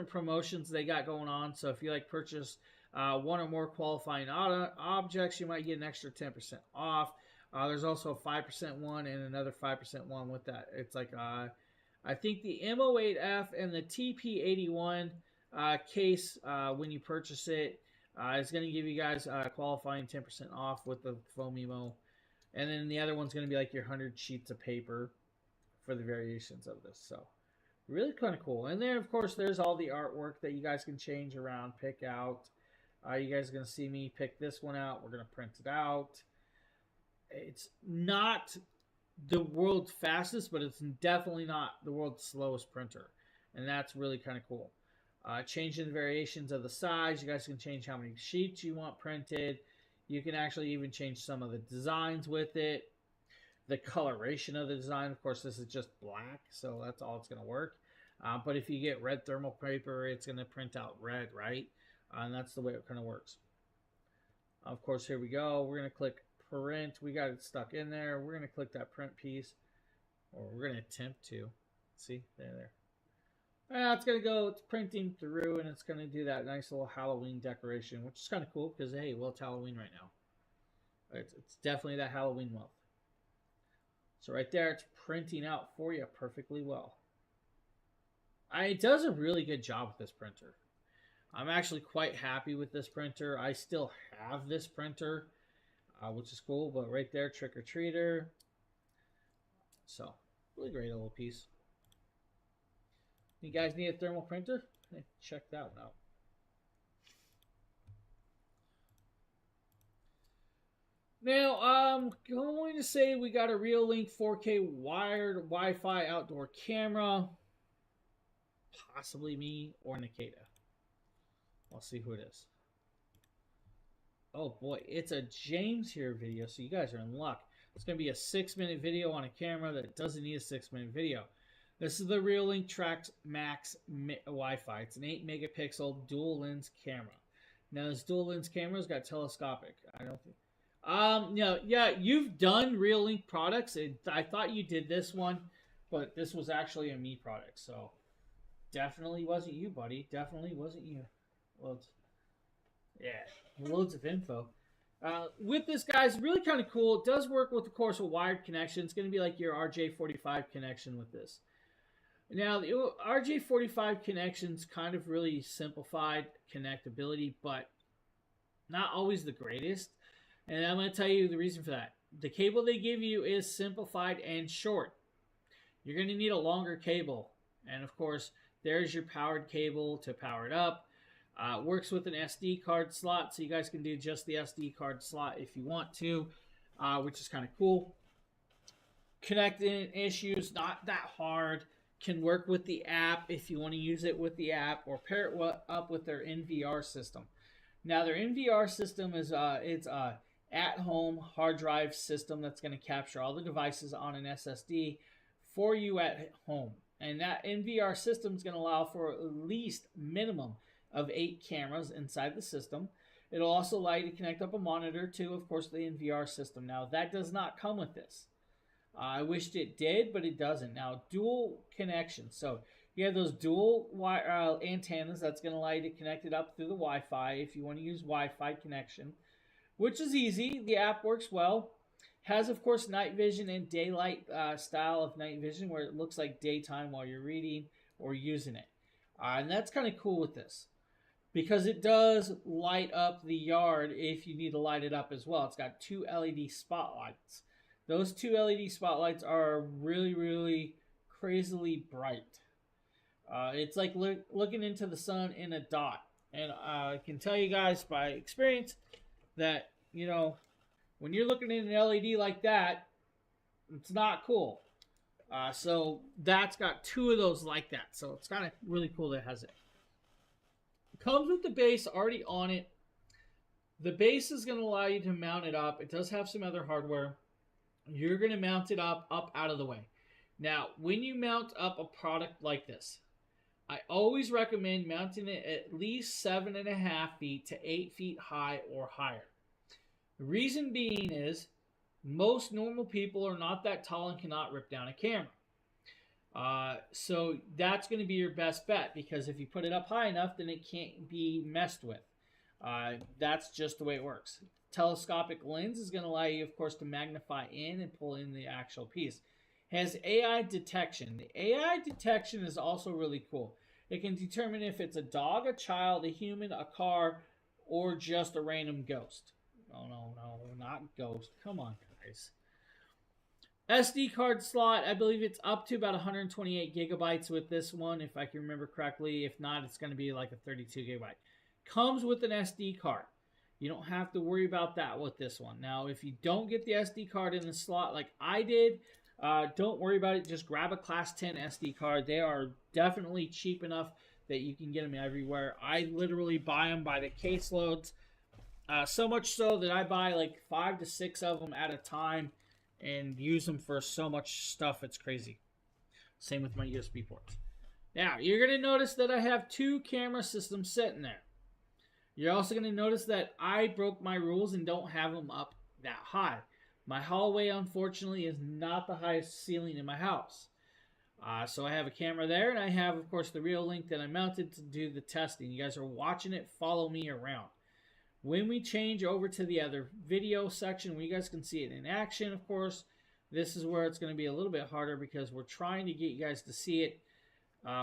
promotions they got going on. So if you purchase one or more qualifying objects, you might get an extra 10% off. There's also a 5% one and another 5% one with that. It's I think the MO8F and the TP81 case, when you purchase it, is going to give you guys qualifying 10% off with the Foamemo. And then the other one's going to be like your 100 sheets of paper for the variations of this. So really kind of cool. And then, of course, there's all the artwork that you guys can change around, pick out. You guys are going to see me pick this one out. We're going to print it out. It's not the world's fastest, but it's definitely not the world's slowest printer. And that's really kind of cool. Changing the variations of the size. You guys can change how many sheets you want printed. You can actually even change some of the designs with it. The coloration of the design. Of course, this is just black, so that's all it's going to work. But if you get red thermal paper, it's going to print out red, right? And that's the way it kind of works. Of course, here we go. We're going to click print. We got it stuck in there. We're going to click that print piece, or we're going to attempt to. See, there. It's going to go, it's printing through, and it's going to do that nice little Halloween decoration, which is kind of cool because, hey, well, it's Halloween right now. It's definitely that Halloween month. So right there, it's printing out for you perfectly well. It does a really good job with this printer. I'm actually quite happy with this printer. I still have this printer, which is cool. But right there, Trick or Treater. So, really great little piece. You guys need a thermal printer? Hey, check that one out. Now, I'm going to say we got a Reolink 4K wired Wi-Fi outdoor camera. Possibly me or Nikita. I'll see who it is. Oh boy, it's a James here video, so you guys are in luck. It's going to be a 6-minute video on a camera that doesn't need a 6-minute video. This is the Reolink Trax Max Wi-Fi. It's an 8 megapixel dual lens camera. Now this dual lens camera's got telescopic. I don't think. Yeah, you've done Reolink products. I thought you did this one, but this was actually a me product, so definitely wasn't you, buddy. Definitely wasn't you. Loads. Yeah, loads of info. With this, guys, really kind of cool. It does work with, of course, a wired connection. It's going to be like your RJ45 connection with this. Now, the RJ45 connection's kind of really simplified connectability, but not always the greatest. And I'm going to tell you the reason for that. The cable they give you is simplified and short. You're going to need a longer cable. And of course, there's your powered cable to power it up. Works with an SD card slot, so you guys can do just the SD card slot if you want to, which is kind of cool. Connecting issues, not that hard. Can work with the app if you want to use it with the app, or pair it up with their NVR system. Now, their NVR system is it's a at-home hard drive system that's going to capture all the devices on an SSD for you at home. And that NVR system is going to allow for at least minimum of 8 cameras inside the system. It'll also allow you to connect up a monitor to, of course, the NVR system. Now, that does not come with this. I wished it did, but it doesn't. Now, dual connection. So you have those dual antennas that's going to allow you to connect it up through the Wi-Fi if you want to use Wi-Fi connection, which is easy. The app works well. Has, of course, night vision and daylight style of night vision, where it looks like daytime while you're reading or using it. And that's kind of cool with this, because it does light up the yard if you need to light it up as well. It's got 2 LED spotlights. Those 2 LED spotlights are really, really crazily bright. It's like looking into the sun in a dot. And I can tell you guys by experience that, you know, when you're looking at an LED like that, it's not cool. So that's got 2 of those like that. So it's kind of really cool that it has it. Comes with the base already on it. The base is going to allow you to mount it up. It does have some other hardware. You're going to mount it up out of the way. Now, when you mount up a product like this, I always recommend mounting it at least 7.5 feet to 8 feet high or higher. The reason being is most normal people are not that tall and cannot rip down a camera. So that's going to be your best bet, because if you put it up high enough, then it can't be messed with. That's just the way it works. Telescopic lens is going to allow you, of course, to magnify in and pull in the actual piece. It has AI detection. The AI detection is also really cool. It can determine if it's a dog, a child, a human, a car, or just a random ghost. No, not ghost. Come on, guys. SD card slot, I believe it's up to about 128 gigabytes with this one, if I can remember correctly. If not, it's going to be like a 32 gigabyte. Comes with an SD card. You don't have to worry about that with this one. Now, if you don't get the SD card in the slot like I did, don't worry about it. Just grab a Class 10 SD card. They are definitely cheap enough that you can get them everywhere. I literally buy them by the caseloads. So much so that I buy like 5 to 6 of them at a time and use them for so much stuff. It's crazy. Same with my USB ports. Now, you're going to notice that I have 2 camera systems sitting there. You're also going to notice that I broke my rules and don't have them up that high. My hallway, unfortunately, is not the highest ceiling in my house. So I have a camera there, and I have, of course, the Reolink that I mounted to do the testing. You guys are watching it. Follow me around. When we change over to the other video section, where you guys can see it in action, of course, this is where it's going to be a little bit harder, because we're trying to get you guys to see it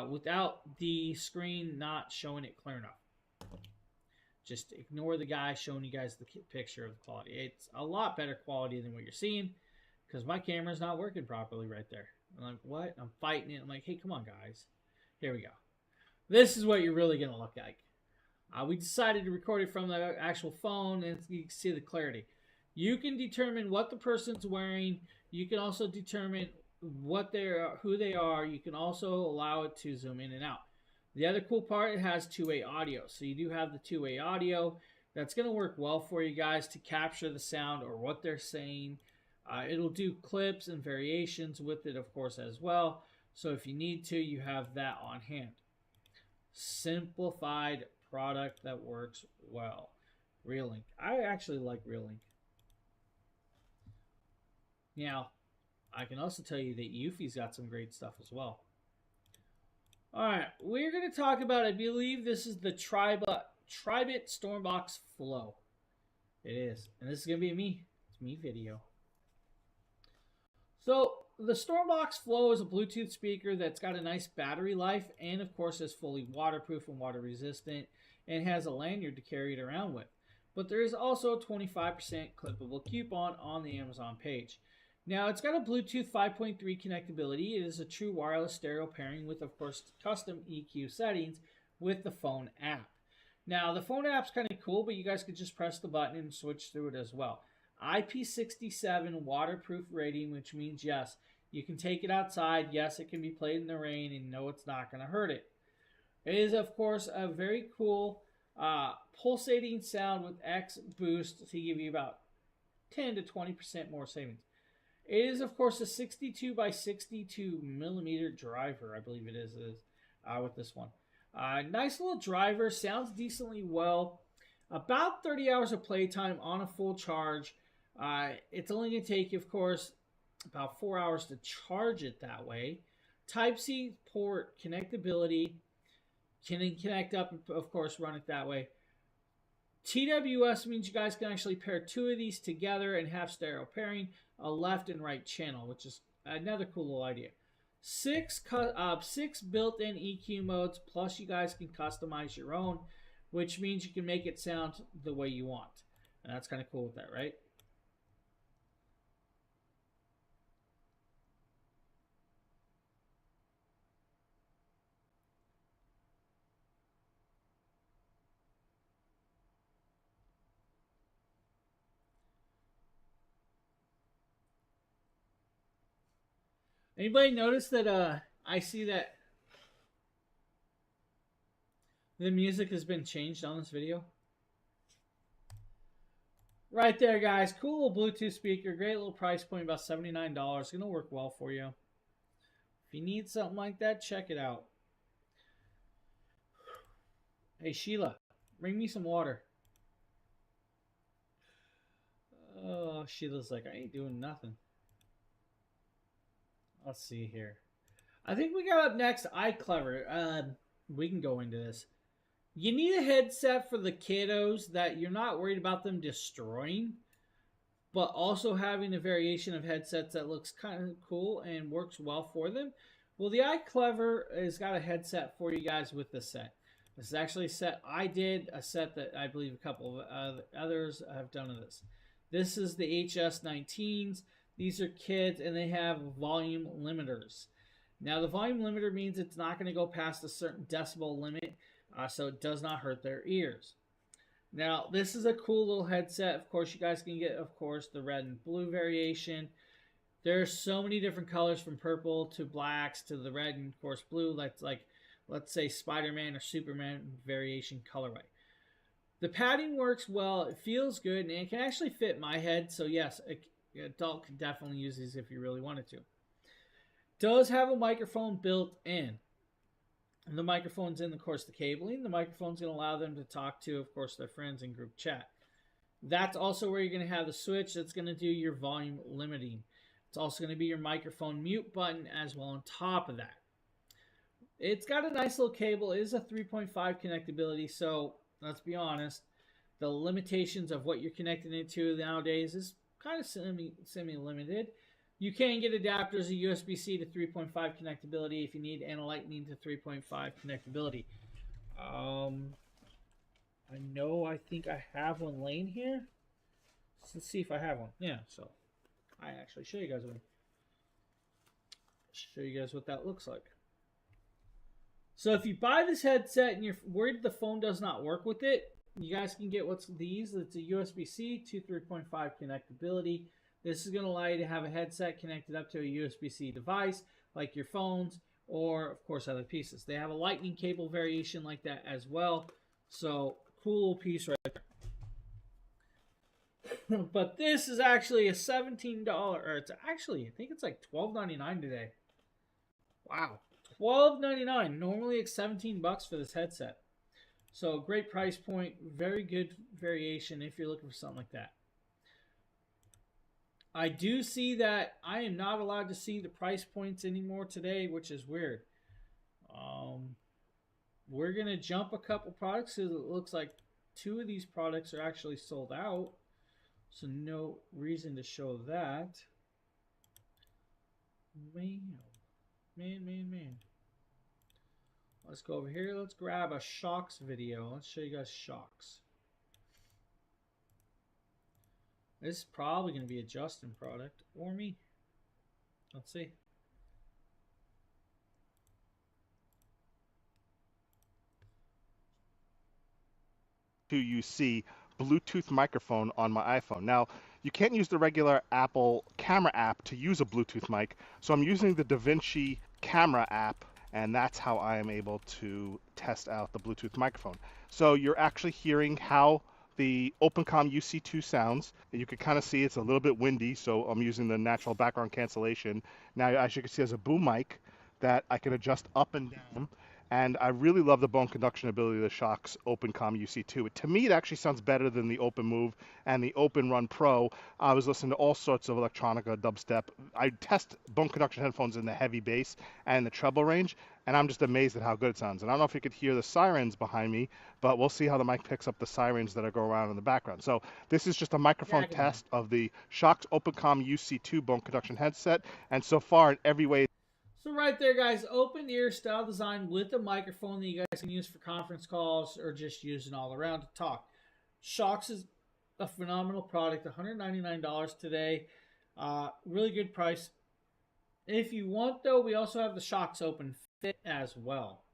without the screen not showing it clear enough. Just ignore the guy showing you guys the picture of the quality. It's a lot better quality than what you're seeing, because my camera's not working properly right there. I'm like, what? I'm fighting it. I'm like, hey, come on, guys. Here we go. This is what you're really going to look like. We decided to record it from the actual phone, and you can see the clarity. You can determine what the person's wearing. You can also determine what who they are. You can also allow it to zoom in and out. The other cool part, it has two-way audio. So you do have the two-way audio. That's going to work well for you guys to capture the sound or what they're saying. It'll do clips and variations with it, of course, as well. So if you need to, you have that on hand. Simplified product that works well. Reolink. I actually like Reolink. Now, I can also tell you that Eufy's got some great stuff as well. Alright, we're going to talk about, I believe this is the Tribit Stormbox Flow. It is. And this is going to be me. It's me video. So the Stormbox Flow is a Bluetooth speaker that's got a nice battery life and of course is fully waterproof and water resistant and has a lanyard to carry it around with. But there is also a 25% clippable coupon on the Amazon page. Now it's got a Bluetooth 5.3 connectability. It is a true wireless stereo pairing with of course custom EQ settings with the phone app. Now the phone app's kind of cool, but you guys could just press the button and switch through it as well. IP67 waterproof rating, which means yes, you can take it outside. Yes, it can be played in the rain, and no, it's not going to hurt it. It is, of course, a very cool pulsating sound with X boost to give you about 10 to 20% more savings. It is, of course, a 62 by 62 millimeter driver, I believe it is with this one. Nice little driver, sounds decently well. About 30 hours of playtime on a full charge. It's only going to take you, of course, about 4 hours to charge it that way. Type-C port connectability. Can connect up, of course, run it that way. TWS means you guys can actually pair two of these together and have stereo pairing, a left and right channel, which is another cool little idea. Six built-in EQ modes, plus you guys can customize your own, which means you can make it sound the way you want. And that's kind of cool with that, right? Anybody notice that I see that the music has been changed on this video? Right there, guys. Cool little Bluetooth speaker. Great little price point, about $79. Going to work well for you. If you need something like that, check it out. Hey, Sheila, bring me some water. Oh, Sheila's like, I ain't doing nothing. Let's see here. I think we got up next iClever. We can go into this. You need a headset for the kiddos that you're not worried about them destroying, but also having a variation of headsets that looks kind of cool and works well for them. Well, the iClever has got a headset for you guys with this set. This is actually a set I did, a set that I believe a couple of others have done of this. This is the HS19s. These are kids, and they have volume limiters. Now, the volume limiter means it's not going to go past a certain decibel limit, so it does not hurt their ears. Now, this is a cool little headset. Of course, you guys can get, of course, the red and blue variation. There are so many different colors, from purple to blacks to the red and, of course, blue. Like let's say, Spider-Man or Superman variation colorway. The padding works well. It feels good, and it can actually fit my head. So, yes, an adult could definitely use these if you really wanted to. Does have a microphone built in. And the microphone's in, of course, the cabling. The microphone's going to allow them to talk to, of course, their friends in group chat. That's also where you're going to have the switch that's going to do your volume limiting. It's also going to be your microphone mute button as well on top of that. It's got a nice little cable. It is a 3.5 connectability, so let's be honest. The limitations of what you're connecting it to nowadays is kind of semi-limited. You can get adapters, a USB-C to 3.5 connectability if you need, and a Lightning to 3.5 connectability. I think I have one laying here. Let's see if I have one. Yeah, so I actually show you guys one. Show you guys what that looks like. So if you buy this headset and you're worried the phone does not work with it, you guys can get what's these. It's a USB-C to 3.5 connectability. This is going to allow you to have a headset connected up to a USB-C device, like your phones, or, of course, other pieces. They have a lightning cable variation like that as well. So, cool little piece right there. But this is actually a $17, or it's actually, I think it's like $12.99 today. Wow. $12.99. Normally it's $17 for this headset. So, great price point. Very good variation if you're looking for something like that. I do see that I am not allowed to see the price points anymore today, which is weird. We're going to jump a couple products because it looks like two of these products are actually sold out. So no reason to show that. Man. Let's go over here. Let's grab a shocks video. Let's show you guys shocks. This is probably going to be a Justin product or me. Let's see. You see Bluetooth microphone on my iPhone. Now, you can't use the regular Apple camera app to use a Bluetooth mic, so I'm using the DaVinci camera app, and that's how I am able to test out the Bluetooth microphone. So you're actually hearing how the Opencom UC2 sounds. You can kind of see it's a little bit windy, so I'm using the natural background cancellation. Now, as you can see, there's a boom mic that I can adjust up and down. And I really love the bone conduction ability of the Shokz Opencom UC2. To me, it actually sounds better than the OpenMove and the OpenRun Pro. I was listening to all sorts of electronica, dubstep. I test bone conduction headphones in the heavy bass and the treble range, and I'm just amazed at how good it sounds. And I don't know if you could hear the sirens behind me, but we'll see how the mic picks up the sirens that go around in the background. So this is just a microphone test of the Shokz Opencom UC2 bone conduction headset, and so far in every way. So right there, guys, open ear style design with a microphone that you guys can use for conference calls or just using all around to talk. Shokz is a phenomenal product, $199 today. Really good price. If you want, though, we also have the Shokz Open Fit as well.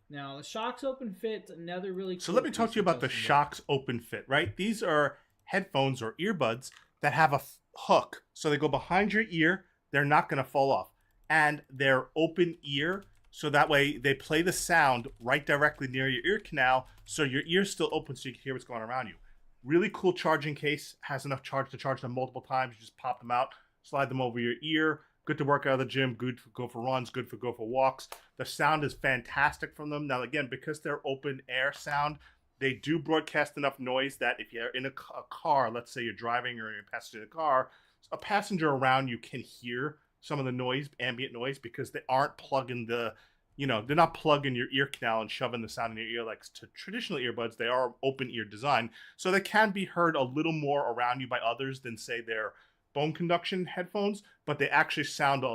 Now, the Shokz Open Fit, another really cool. So let me talk to you about the Shokz Open Fit, right? These are headphones or earbuds that have a hook. So they go behind your ear. They're not going to fall off. And they're open ear, so that way they play the sound right directly near your ear canal, so your ear's still open so you can hear what's going on around you. Really cool charging case, has enough charge to charge them multiple times. You just pop them out, slide them over your ear. Good to work out of the gym, good to go for runs, good for go for walks. The sound is fantastic from them. Now again, because they're open air sound, they do broadcast enough noise that if you're in a car, let's say you're driving or you're passing in a car, a passenger around you can hear some of the noise, ambient noise, because they aren't plugging the, they're not plugging your ear canal and shoving the sound in your ear like to traditional earbuds. They are open ear design, so they can be heard a little more around you by others than, say, their bone conduction headphones, but they actually sound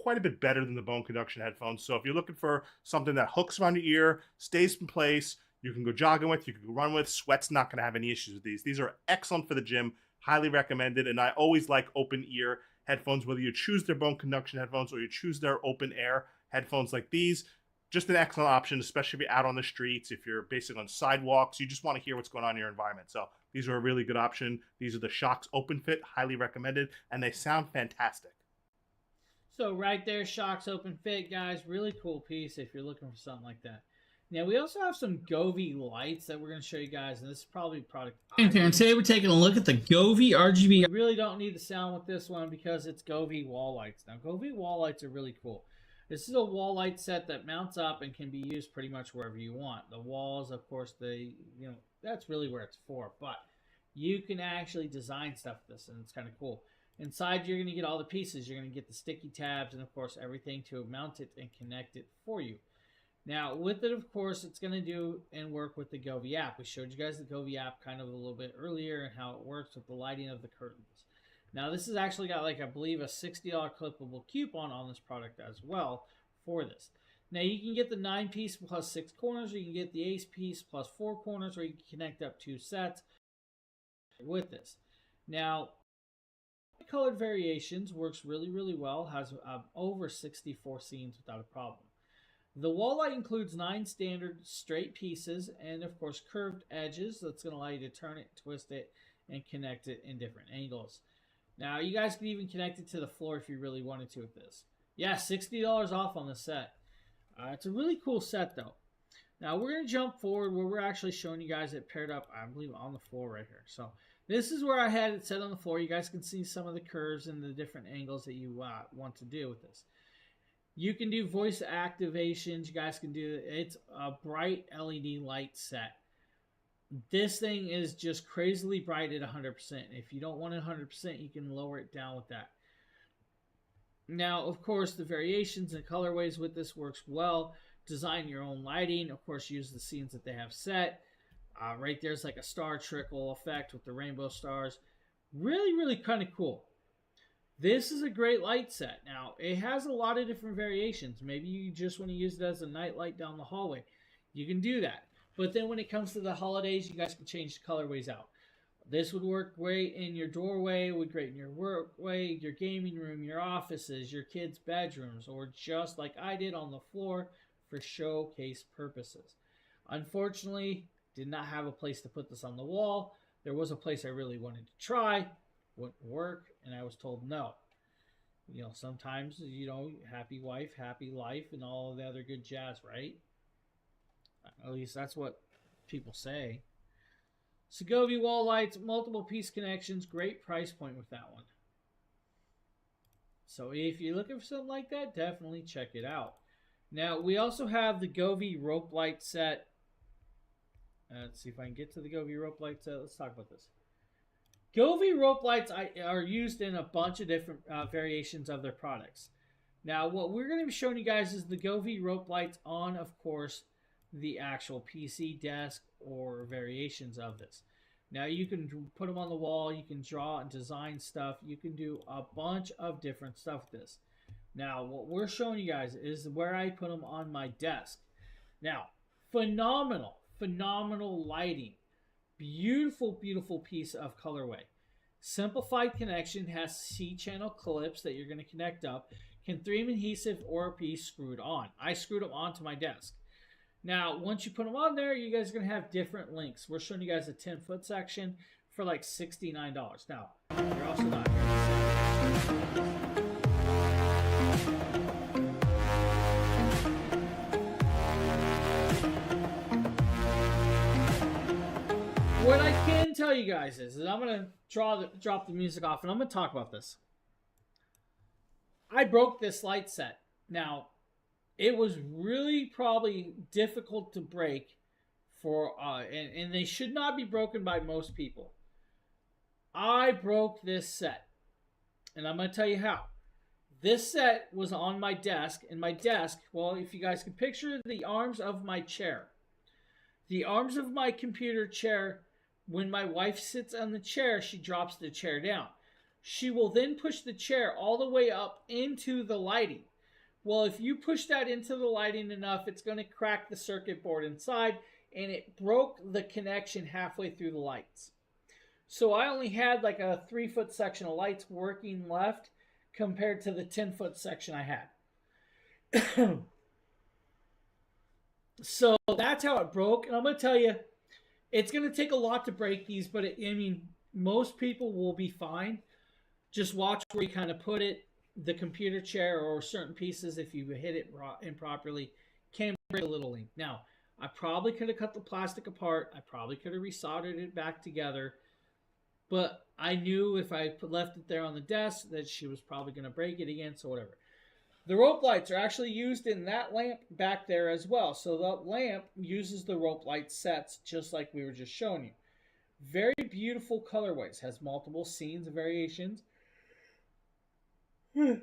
quite a bit better than the bone conduction headphones. So if you're looking for something that hooks around your ear, stays in place, you can go jogging with, you can go run with, sweat's not going to have any issues with these. These are excellent for the gym, highly recommended, and I always like open ear headphones, whether you choose their bone conduction headphones or you choose their open air headphones like these. Just an excellent option, especially if you're out on the streets, if you're basically on sidewalks, you just want to hear what's going on in your environment. So these are a really good option. These are the Shokz Open Fit, highly recommended, and they sound fantastic. So right there, Shokz Open Fit, guys, really cool piece if you're looking for something like that. Now, we also have some Govee lights that we're going to show you guys, and this is probably a product. And today we're taking a look at the Govee RGB. You really don't need the sound with this one because it's Govee wall lights. Now, Govee wall lights are really cool. This is a wall light set that mounts up and can be used pretty much wherever you want. The walls, of course, that's really where it's for, but you can actually design stuff with this, and it's kind of cool. Inside, you're going to get all the pieces. You're going to get the sticky tabs and, of course, everything to mount it and connect it for you. Now, with it, of course, it's going to do and work with the Govee app. We showed you guys the Govee app kind of a little bit earlier and how it works with the lighting of the curtains. Now, this has actually got, I believe, a $60 clippable coupon on this product as well for this. Now, you can get the 9-piece plus 6 corners, or you can get the 8-piece plus 4 corners, or you can connect up 2 sets with this. Now, colored variations works really, really well, has over 64 scenes without a problem. The wall light includes 9 standard straight pieces and, of course, curved edges. That's going to allow you to turn it, twist it, and connect it in different angles. Now, you guys can even connect it to the floor if you really wanted to with this. Yeah, $60 off on the set. It's a really cool set, though. Now, we're going to jump forward where we're actually showing you guys it paired up, I believe, on the floor right here. So, this is where I had it set on the floor. You guys can see some of the curves and the different angles that you want to do with this. You can do voice activations. You guys can do it's a bright LED light set. This thing is just crazily bright at 100%. If you don't want it 100%, you can lower it down with that. Now, of course, the variations and colorways with this works well. Design your own lighting. Of course, use the scenes that they have set. Right there's like a star trickle effect with the rainbow stars. Really, really kind of cool. This is a great light set. Now, it has a lot of different variations. Maybe you just want to use it as a night light down the hallway. You can do that. But then when it comes to the holidays, you guys can change the colorways out. This would work great in your doorway, would great in your workway, your gaming room, your offices, your kids' bedrooms, or just like I did on the floor for showcase purposes. Unfortunately, did not have a place to put this on the wall. There was a place I really wanted to try, wouldn't work, and I was told no. You know, sometimes, you know, happy wife, happy life, and all the other good jazz, right? At least that's what people say. Segovia wall lights, multiple piece connections, great price point with that one. So if you're looking for something like that, definitely check it out. Now, we also have the Govee rope light set. Let's see if I can get to the Govee rope light set. Let's talk about this. Govee rope lights are used in a bunch of different variations of their products. Now, what we're going to be showing you guys is the Govee rope lights on, of course, the actual PC desk or variations of this. Now, you can put them on the wall. You can draw and design stuff. You can do a bunch of different stuff with this. Now, what we're showing you guys is where I put them on my desk. Now, phenomenal lighting. Beautiful, beautiful piece of colorway. Simplified connection, has C-channel clips that you're going to connect up. Can 3M adhesive or be screwed on. I screwed them onto my desk. Now, once you put them on there, you guys are going to have different links. We're showing you guys a 10-foot section for like $69. Now, you're also not. What I can tell you guys is I'm going to drop the music off and I'm going to talk about this. I broke this light set. Now, it was really probably difficult to break for, and they should not be broken by most people. I broke this set, and I'm going to tell you how. This set was on my desk, and my desk, well, if you guys can picture the arms of my chair. The arms of my computer chair, when my wife sits on the chair, she drops the chair down. She will then push the chair all the way up into the lighting. Well, if you push that into the lighting enough, it's going to crack the circuit board inside, and it broke the connection halfway through the lights. So I only had like a 3-foot section of lights working left compared to the 10-foot section I had. So that's how it broke. And I'm going to tell you, it's going to take a lot to break these, but most people will be fine. Just watch where you kind of put it. The computer chair or certain pieces, if you hit it improperly, can break a little link. Now, I probably could have cut the plastic apart. I probably could have resoldered it back together. But I knew if I left it there on the desk that she was probably going to break it again, so whatever. The rope lights are actually used in that lamp back there as well. So the lamp uses the rope light sets just like we were just showing you. Very beautiful colorways. Has multiple scenes and variations. Of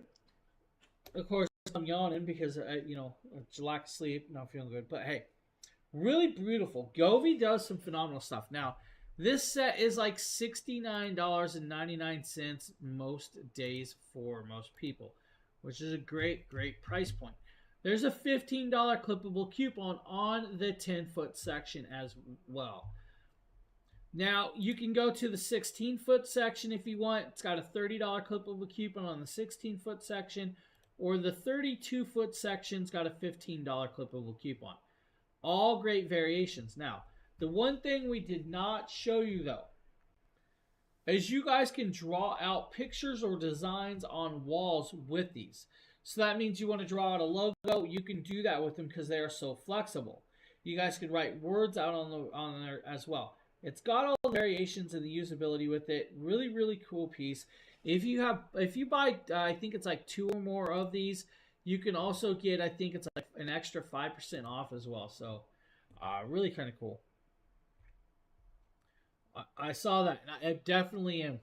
course, I'm yawning because, it's a lack of sleep, not feeling good. But hey, really beautiful. Govee does some phenomenal stuff. Now, this set is like $69.99 most days for most people, which is a great, great price point. There's a $15 clippable coupon on the 10-foot section as well. Now, you can go to the 16-foot section if you want. It's got a $30 clippable coupon on the 16-foot section, or the 32-foot section's got a $15 clippable coupon. All great variations. Now, the one thing we did not show you, though, is you guys can draw out pictures or designs on walls with these. So that means you want to draw out a logo, you can do that with them because they are so flexible. You guys can write words out on there as well. It's got all the variations and the usability with it. Really, really cool piece. If you buy, I think it's like 2 or more of these, you can also get, I think it's like an extra 5% off as well. So, really kind of cool. I saw that. And I definitely am.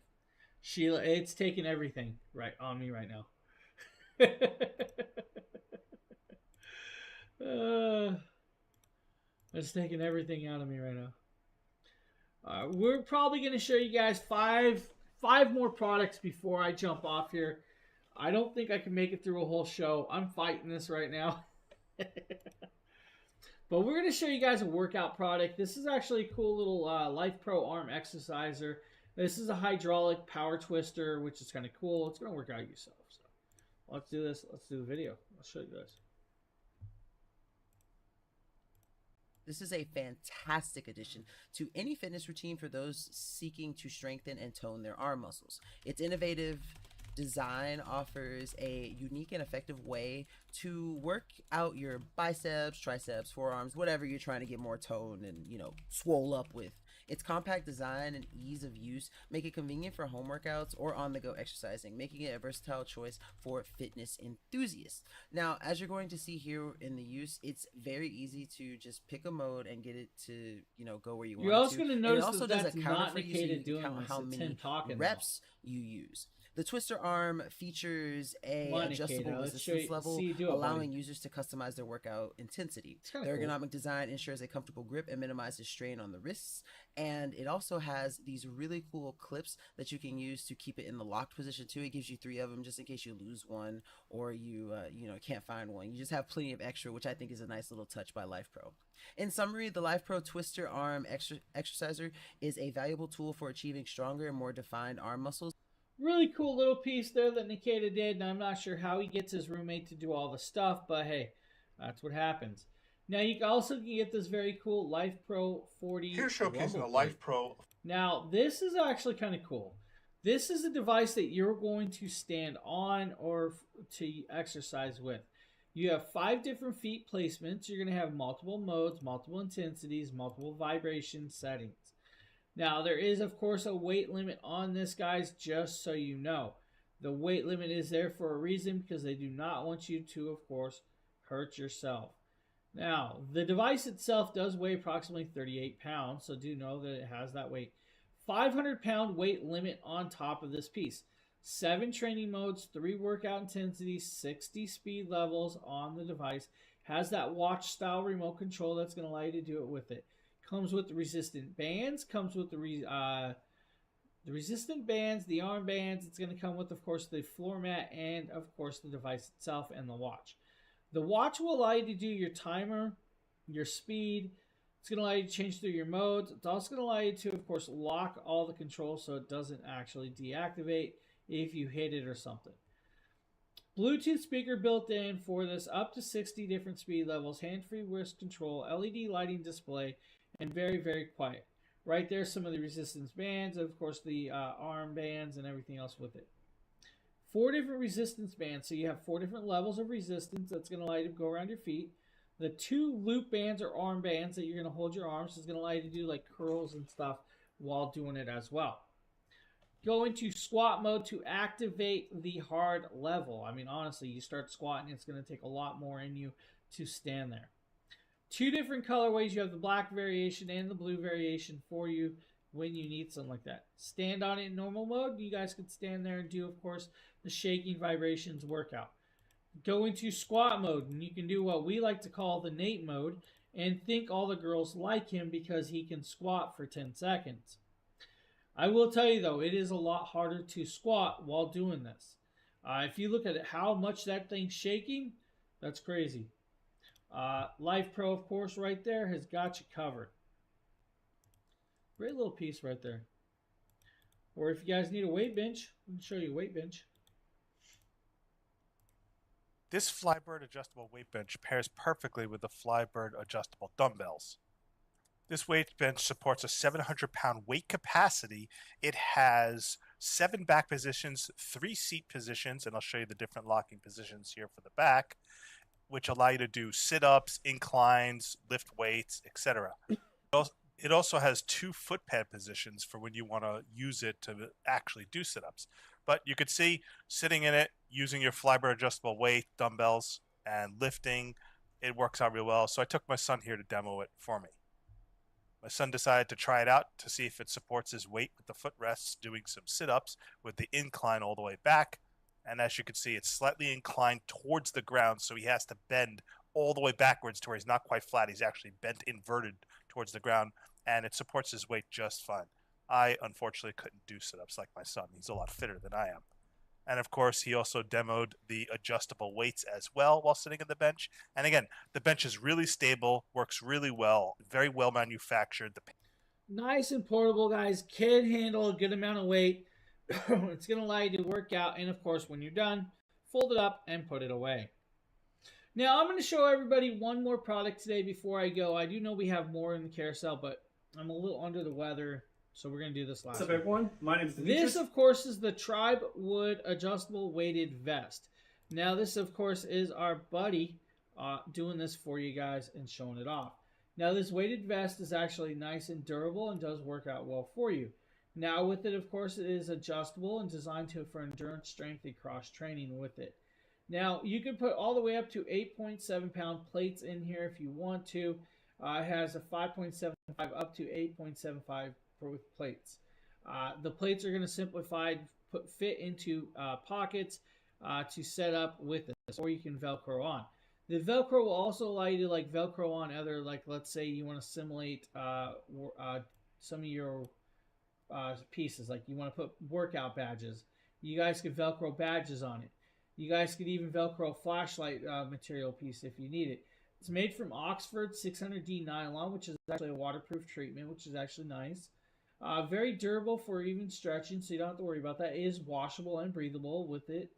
Sheila, it's taking everything right on me right now. It's taking everything out of me right now. We're probably going to show you guys 5 5 more products before I jump off here. I don't think I can make it through a whole show. I'm fighting this right now. But we're going to show you guys a workout product. This is actually a cool little Life Pro arm exerciser. This is a hydraulic power twister, which is kind of cool. It's going to work out yourself. So let's do this. Let's do the video. I'll show you guys. This is a fantastic addition to any fitness routine for those seeking to strengthen and tone their arm muscles. Its innovative design offers a unique and effective way to work out your biceps, triceps, forearms, whatever you're trying to get more toned and, swole up with. Its compact design and ease of use make it convenient for home workouts or on-the-go exercising, making it a versatile choice for fitness enthusiasts. Now, as you're going to see here in the use, it's very easy to just pick a mode and get it to, go where you want it to. You're also going to notice it also that does that's a counter not for you, Nikita so you doing can count this. how It's many him talking reps you use. The twister arm features a Come on, adjustable Nikita, let's show resistance you- level, see you do it, allowing buddy. users to customize their workout intensity. It's The kinda cool. ergonomic design ensures a comfortable grip and minimizes strain on the wrists, and it also has these really cool clips that you can use to keep it in the locked position too. It gives you 3 of them just in case you lose one or you can't find one. You just have plenty of extra, which I think is a nice little touch by Life Pro. In summary, the Life Pro Twister Arm Exerciser is a valuable tool for achieving stronger and more defined arm muscles. Really cool little piece there that Nikita did, and I'm not sure how he gets his roommate to do all the stuff, but hey, that's what happens. Now you also can get this very cool Life Pro 40. Here's showcasing the Rumble Life Plate. Pro. Now this is actually kind of cool. This is a device that you're going to stand on or to exercise with. You have 5 different feet placements. You're going to have multiple modes, multiple intensities, multiple vibration settings. Now, there is, of course, a weight limit on this, guys, just so you know. The weight limit is there for a reason because they do not want you to, of course, hurt yourself. Now, the device itself does weigh approximately 38 pounds, so do know that it has that weight. 500-pound weight limit on top of this piece. 7 training modes, 3 workout intensities, 60 speed levels on the device. Has that watch-style remote control that's going to allow you to do it with it. Comes with the resistant bands, comes with the resistant bands, the arm bands. It's going to come with, of course, the floor mat and, of course, the device itself and the watch. The watch will allow you to do your timer, your speed. It's going to allow you to change through your modes. It's also going to allow you to, of course, lock all the controls so it doesn't actually deactivate if you hit it or something. Bluetooth speaker built in for this, up to 60 different speed levels, hand-free wrist control, LED lighting display, and very, very quiet. Right there, some of the resistance bands, of course, the arm bands and everything else with it. 4 different resistance bands, so you have 4 different levels of resistance that's going to allow you to go around your feet. The 2 loop bands or arm bands that you're going to hold your arms is going to allow you to do like curls and stuff while doing it as well. Go into squat mode to activate the hard level. I mean, honestly, you start squatting, it's going to take a lot more in you to stand there. 2 different colorways. You have the black variation and the blue variation for you when you need something like that. Stand on it in normal mode. You guys can stand there and do, of course, the shaking vibrations workout. Go into squat mode, and you can do what we like to call the Nate mode and think all the girls like him because he can squat for 10 seconds. I will tell you, though, it is a lot harder to squat while doing this. If you look at it, how much that thing's shaking, that's crazy. Life Pro, of course, right there has got you covered. Great little piece right there. Or if you guys need a weight bench, I can show you a weight bench. This Flybird adjustable weight bench pairs perfectly with the Flybird adjustable dumbbells. This weight bench supports a 700-pound weight capacity. It has 7 back positions, 3 seat positions, and I'll show you the different locking positions here for the back, which allow you to do sit-ups, inclines, lift weights, etc. It also has 2 foot pad positions for when you want to use it to actually do sit-ups. But you could see sitting in it, using your Flybird adjustable weight, dumbbells, and lifting, it works out real well. So I took my son here to demo it for me. My son decided to try it out to see if it supports his weight with the footrests, doing some sit-ups with the incline all the way back. And as you can see, it's slightly inclined towards the ground, so he has to bend all the way backwards to where he's not quite flat. He's actually bent inverted towards the ground, and it supports his weight just fine. I unfortunately couldn't do sit-ups like my son. He's a lot fitter than I am. And of course, he also demoed the adjustable weights as well while sitting in the bench. And again, the bench is really stable, works really well, very well manufactured. Nice and portable, guys. Can handle a good amount of weight. It's going to allow you to work out. And of course, when you're done, fold it up and put it away. Now, I'm going to show everybody one more product today before I go. I do know we have more in the carousel, but I'm a little under the weather, so we're going to do this last. What's up, everyone? My name is Demetrius. This, of course, is the Tribe Wood Adjustable Weighted Vest. Now, this, of course, is our buddy doing this for you guys and showing it off. Now, this weighted vest is actually nice and durable and does work out well for you. Now, with it, of course, it is adjustable and designed for endurance, strength, and cross-training with it. Now, you can put all the way up to 8.7 pound plates in here if you want to. It has a 5.75 up to 8.75 with plates. The plates are going to fit into pockets to set up with this, or you can Velcro on. The Velcro will also allow you to Velcro on other, let's say you want to simulate some of your pieces, like you want to put workout badges. You guys can Velcro badges on it. You guys could even Velcro a flashlight material piece if you need it. It's made from Oxford 600D nylon, which is actually a waterproof treatment, which is actually nice. Very durable for even stretching, so you don't have to worry about that. It is washable and breathable with it.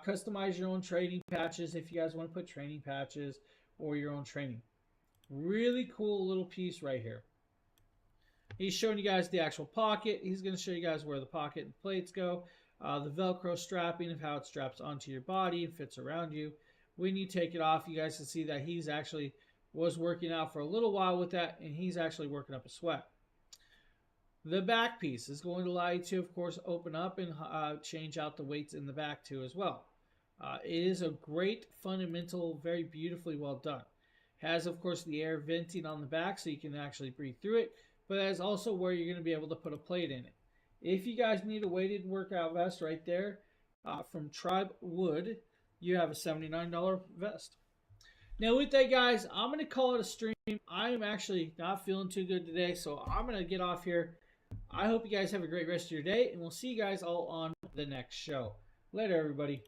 Customize your own training patches if you guys want to put training patches or your own training. Really cool little piece right here. He's showing you guys the actual pocket. He's going to show you guys where the pocket and plates go. The Velcro strapping of how it straps onto your body and fits around you. When you take it off, you guys can see that he's actually was working out for a little while with that, and he's actually working up a sweat. The back piece is going to allow you to, of course, open up and change out the weights in the back too as well. It is a great fundamental, very beautifully well done. Has, of course, the air venting on the back so you can actually breathe through it, but has also where you're going to be able to put a plate in it. If you guys need a weighted workout vest right there from Tribe Wood, you have a $79 vest. Now with that, guys, I'm going to call it a stream. I am actually not feeling too good today, so I'm going to get off here. I hope you guys have a great rest of your day, and we'll see you guys all on the next show. Later, everybody.